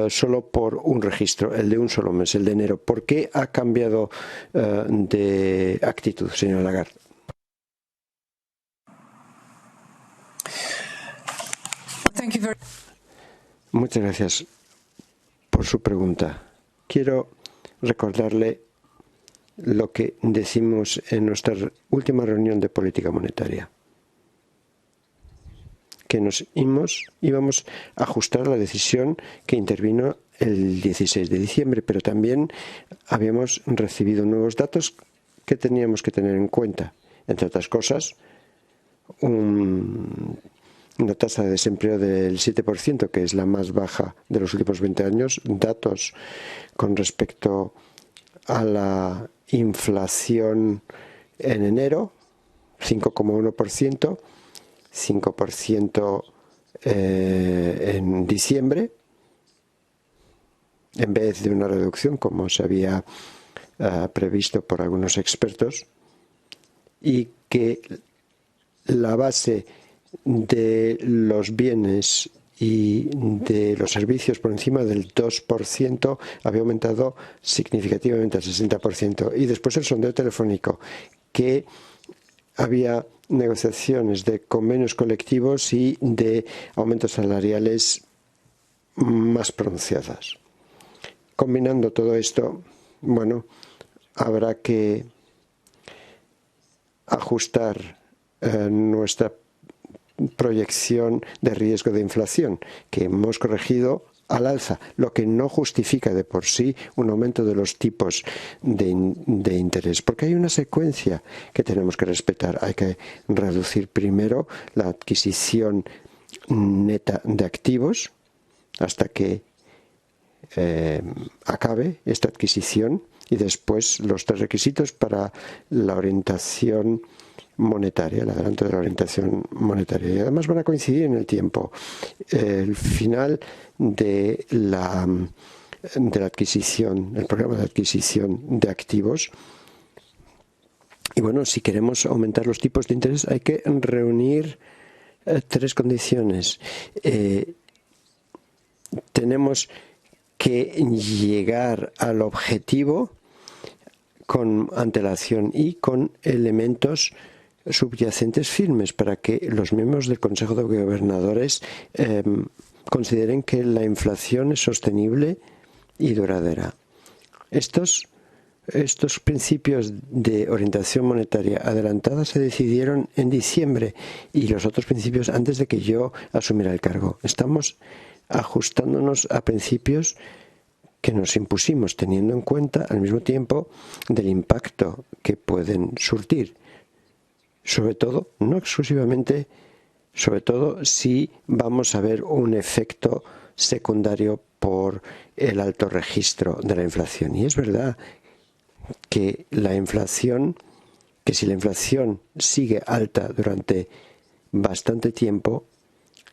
solo por un registro, el de un solo mes, el de enero. ¿Por qué ha cambiado de actitud, señora Lagarde? Muchas gracias por su pregunta. Quiero recordarle lo que decimos en nuestra última reunión de política monetaria, que íbamos a ajustar la decisión que intervino el 16 de diciembre, pero también habíamos recibido nuevos datos que teníamos que tener en cuenta. Entre otras cosas, una tasa de desempleo del 7%, que es la más baja de los últimos 20 años, datos con respecto a la inflación en enero, 5,1%, 5% en diciembre, en vez de una reducción como se había previsto por algunos expertos, y que la base de los bienes y de los servicios por encima del 2% había aumentado significativamente al 60%. Y después el sondeo telefónico, que había negociaciones de convenios colectivos y de aumentos salariales más pronunciadas. Combinando todo esto, bueno, habrá que ajustar nuestra proyección de riesgo de inflación, que hemos corregido al alza, lo que no justifica de por sí un aumento de los tipos de interés, porque hay una secuencia que tenemos que respetar. Hay que reducir primero la adquisición neta de activos hasta que acabe esta adquisición, y después los 3 requisitos para la orientación monetaria, el adelanto de la orientación monetaria. Y además van a coincidir en el tiempo. El final de la adquisición, el programa de adquisición de activos. Y bueno, si queremos aumentar los tipos de interés hay que reunir 3 condiciones. Tenemos que llegar al objetivo con antelación y con elementos subyacentes firmes para que los miembros del Consejo de Gobernadores consideren que la inflación es sostenible y duradera. Estos principios de orientación monetaria adelantada se decidieron en diciembre y los otros principios antes de que yo asumiera el cargo. Estamos ajustándonos a principios que nos impusimos, teniendo en cuenta al mismo tiempo del impacto que pueden surtir. Sobre todo, no exclusivamente, sobre todo si vamos a ver un efecto secundario por el alto registro de la inflación. Y es verdad que si la inflación sigue alta durante bastante tiempo,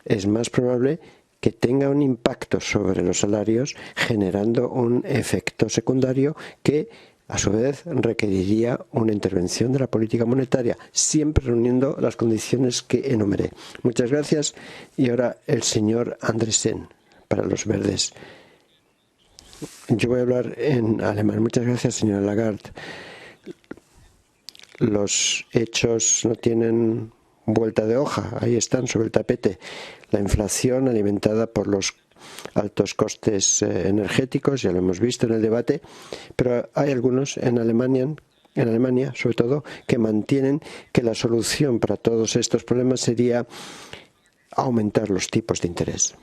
es más probable que tenga un impacto sobre los salarios, generando un efecto secundario que, a su vez, requeriría una intervención de la política monetaria, siempre reuniendo las condiciones que enumeré. Muchas gracias. Y ahora el señor Andresen, para los verdes. Yo voy a hablar en alemán. Muchas gracias, señora Lagarde. Los hechos no tienen vuelta de hoja. Ahí están, sobre el tapete. La inflación alimentada por los altos costes energéticos, ya lo hemos visto en el debate, pero hay algunos en Alemania, sobre todo, que mantienen que la solución para todos estos problemas sería aumentar los tipos de interés.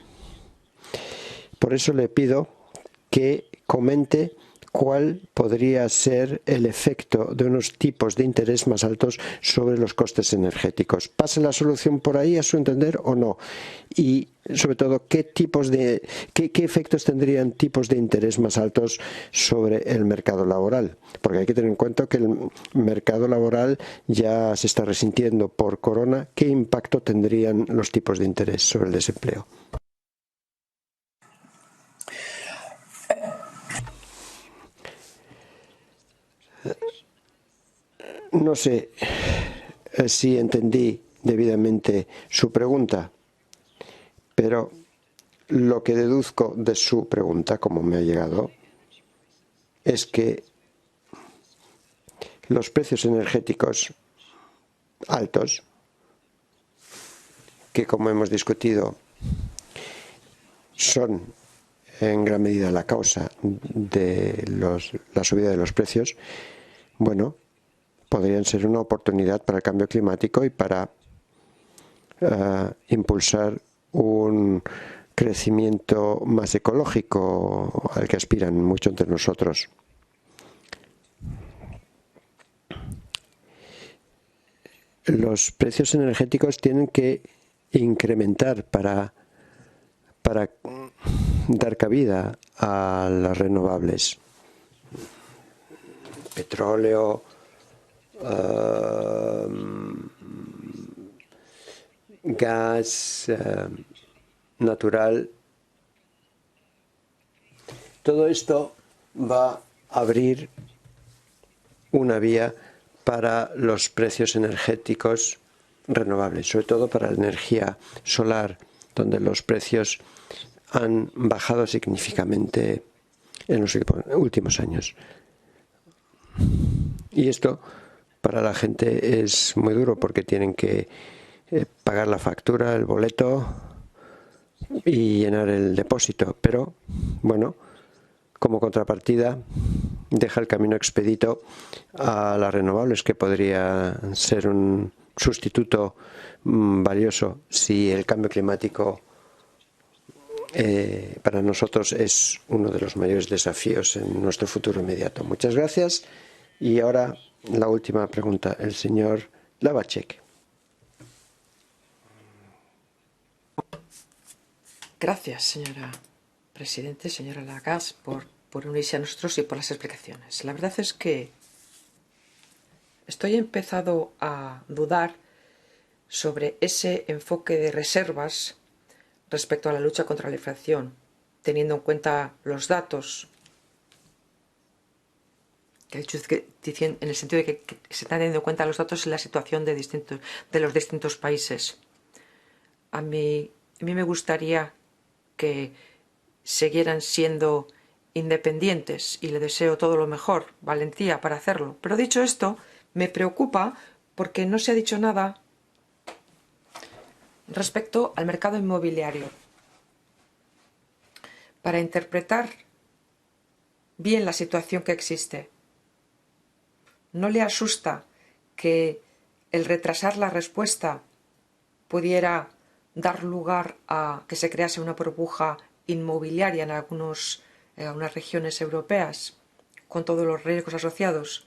Por eso le pido que comente cuál podría ser el efecto de unos tipos de interés más altos sobre los costes energéticos. ¿Pasa la solución por ahí, a su entender, o no? Y, sobre todo, ¿qué efectos tendrían tipos de interés más altos sobre el mercado laboral? Porque hay que tener en cuenta que el mercado laboral ya se está resintiendo por corona. ¿Qué impacto tendrían los tipos de interés sobre el desempleo? No sé si entendí debidamente su pregunta, pero lo que deduzco de su pregunta, como me ha llegado, es que los precios energéticos altos, que como hemos discutido son en gran medida la causa de la subida de los precios, bueno, podrían ser una oportunidad para el cambio climático y para impulsar un crecimiento más ecológico al que aspiran muchos entre nosotros. Los precios energéticos tienen que incrementar para dar cabida a las renovables. Petróleo, gas natural. Todo esto va a abrir una vía para los precios energéticos renovables, sobre todo para la energía solar, donde los precios han bajado significativamente en los últimos años. Y esto para la gente es muy duro porque tienen que pagar la factura, el boleto y llenar el depósito. Pero, bueno, como contrapartida, deja el camino expedito a las renovables, que podría ser un sustituto valioso si el cambio climático para nosotros es uno de los mayores desafíos en nuestro futuro inmediato. Muchas gracias. Y ahora la última pregunta, el señor Lavacek.
Gracias, señora Presidente, señora Lagarde, por unirse a nosotros y por las explicaciones. La verdad es que estoy empezando a dudar sobre ese enfoque de reservas respecto a la lucha contra la inflación, teniendo en cuenta los datos que ha dicho en el sentido de que se están teniendo en cuenta los datos en la situación de los distintos países. A mí me gustaría que siguieran siendo independientes y le deseo todo lo mejor, valentía para hacerlo. Pero dicho esto, me preocupa porque no se ha dicho nada respecto al mercado inmobiliario. Para interpretar bien la situación que existe. ¿No le asusta que el retrasar la respuesta pudiera dar lugar a que se crease una burbuja inmobiliaria en algunas regiones europeas, con todos los riesgos asociados,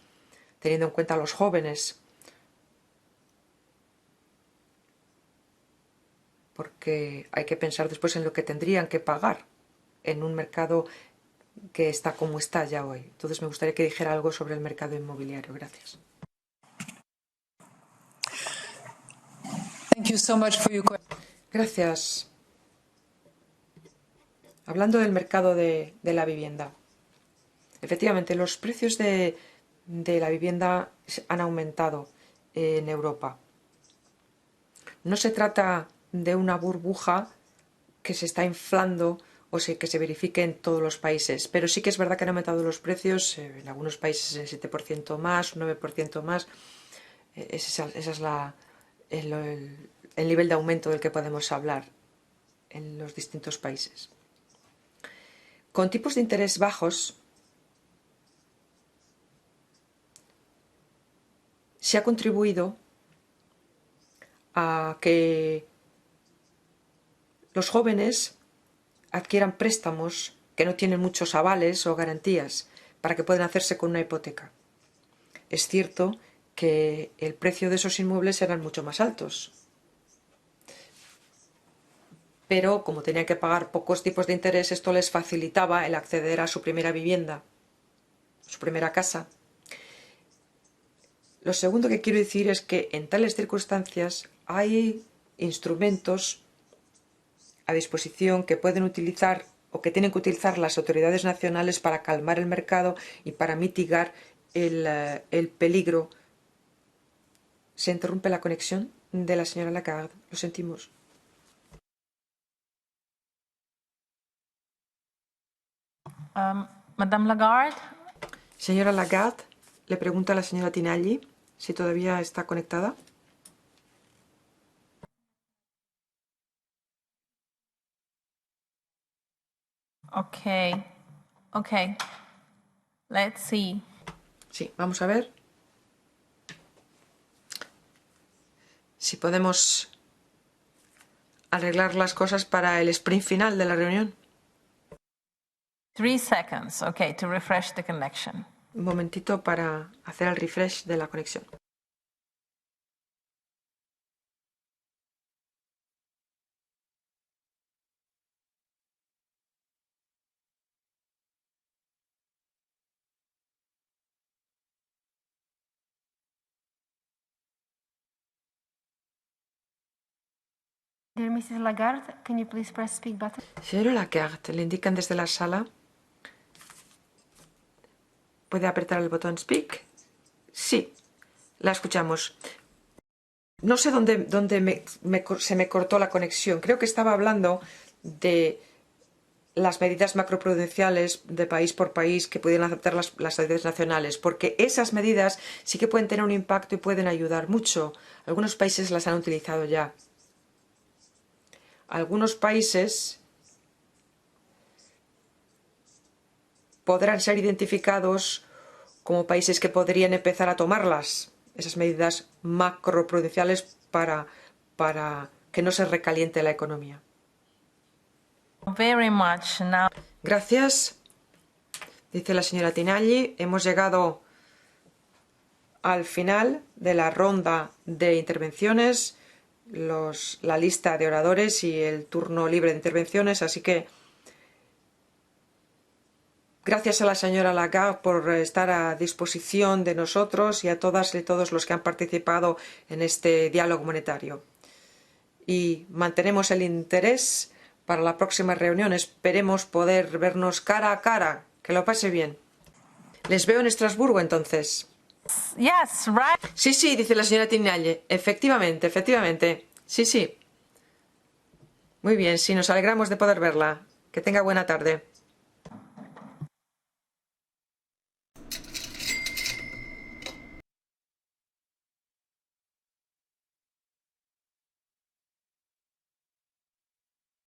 teniendo en cuenta a los jóvenes? Porque hay que pensar después en lo que tendrían que pagar en un mercado que está como está ya hoy. Entonces me gustaría que dijera algo sobre el mercado inmobiliario. Gracias.
Thank you so much for your question.
Gracias. Hablando del mercado de la vivienda. Efectivamente, los precios de la vivienda han aumentado en Europa. No se trata de una burbuja que se está inflando o que se verifique en todos los países, pero sí que es verdad que han aumentado los precios, en algunos países el 7% más, un 9% más. Ese es el nivel de aumento del que podemos hablar en los distintos países. Con tipos de interés bajos se ha contribuido a que los jóvenes adquieran préstamos que no tienen muchos avales o garantías para que puedan hacerse con una hipoteca. Es cierto que el precio de esos inmuebles eran mucho más altos, pero como tenían que pagar pocos tipos de interés, esto les facilitaba el acceder a su primera vivienda, su primera casa. Lo segundo que quiero decir es que en tales circunstancias hay instrumentos a disposición que pueden utilizar o que tienen que utilizar las autoridades nacionales para calmar el mercado y para mitigar el peligro. Se interrumpe la conexión de la señora Lagarde. Lo sentimos.
Madame Lagarde.
Señora Lagarde, le pregunta a la señora Tinagli si todavía está conectada.
Okay. Let's see.
Sí, vamos a ver si podemos arreglar las cosas para el sprint final de la reunión.
3 seconds, okay, to refresh the connection.
Un momentito para hacer el refresh de la conexión.
Dear Mrs. Lagarde, can you please press speak button?
Señora Lagarde, le indican desde la sala. ¿Puede apretar el botón speak? Sí, la escuchamos. No sé dónde se me cortó la conexión. Creo que estaba hablando de las medidas macroprudenciales de país por país que pudieran aceptar las autoridades nacionales, porque esas medidas sí que pueden tener un impacto y pueden ayudar mucho. Algunos países las han utilizado ya. Algunos países podrán ser identificados como países que podrían empezar a tomarlas, esas medidas macroprudenciales para que no se recaliente la economía.
Very much now.
Gracias, dice la señora Tinagli. Hemos llegado al final de la ronda de intervenciones, la lista de oradores y el turno libre de intervenciones, así que gracias a la señora Lagarde por estar a disposición de nosotros y a todas y todos los que han participado en este diálogo monetario. Y mantenemos el interés para la próxima reunión. Esperemos poder vernos cara a cara. Que lo pase bien. Les veo en Estrasburgo entonces.
Yes, right.
Sí, dice la señora Tinagli. Efectivamente. Sí. Muy bien, sí, nos alegramos de poder verla. Que tenga buena tarde.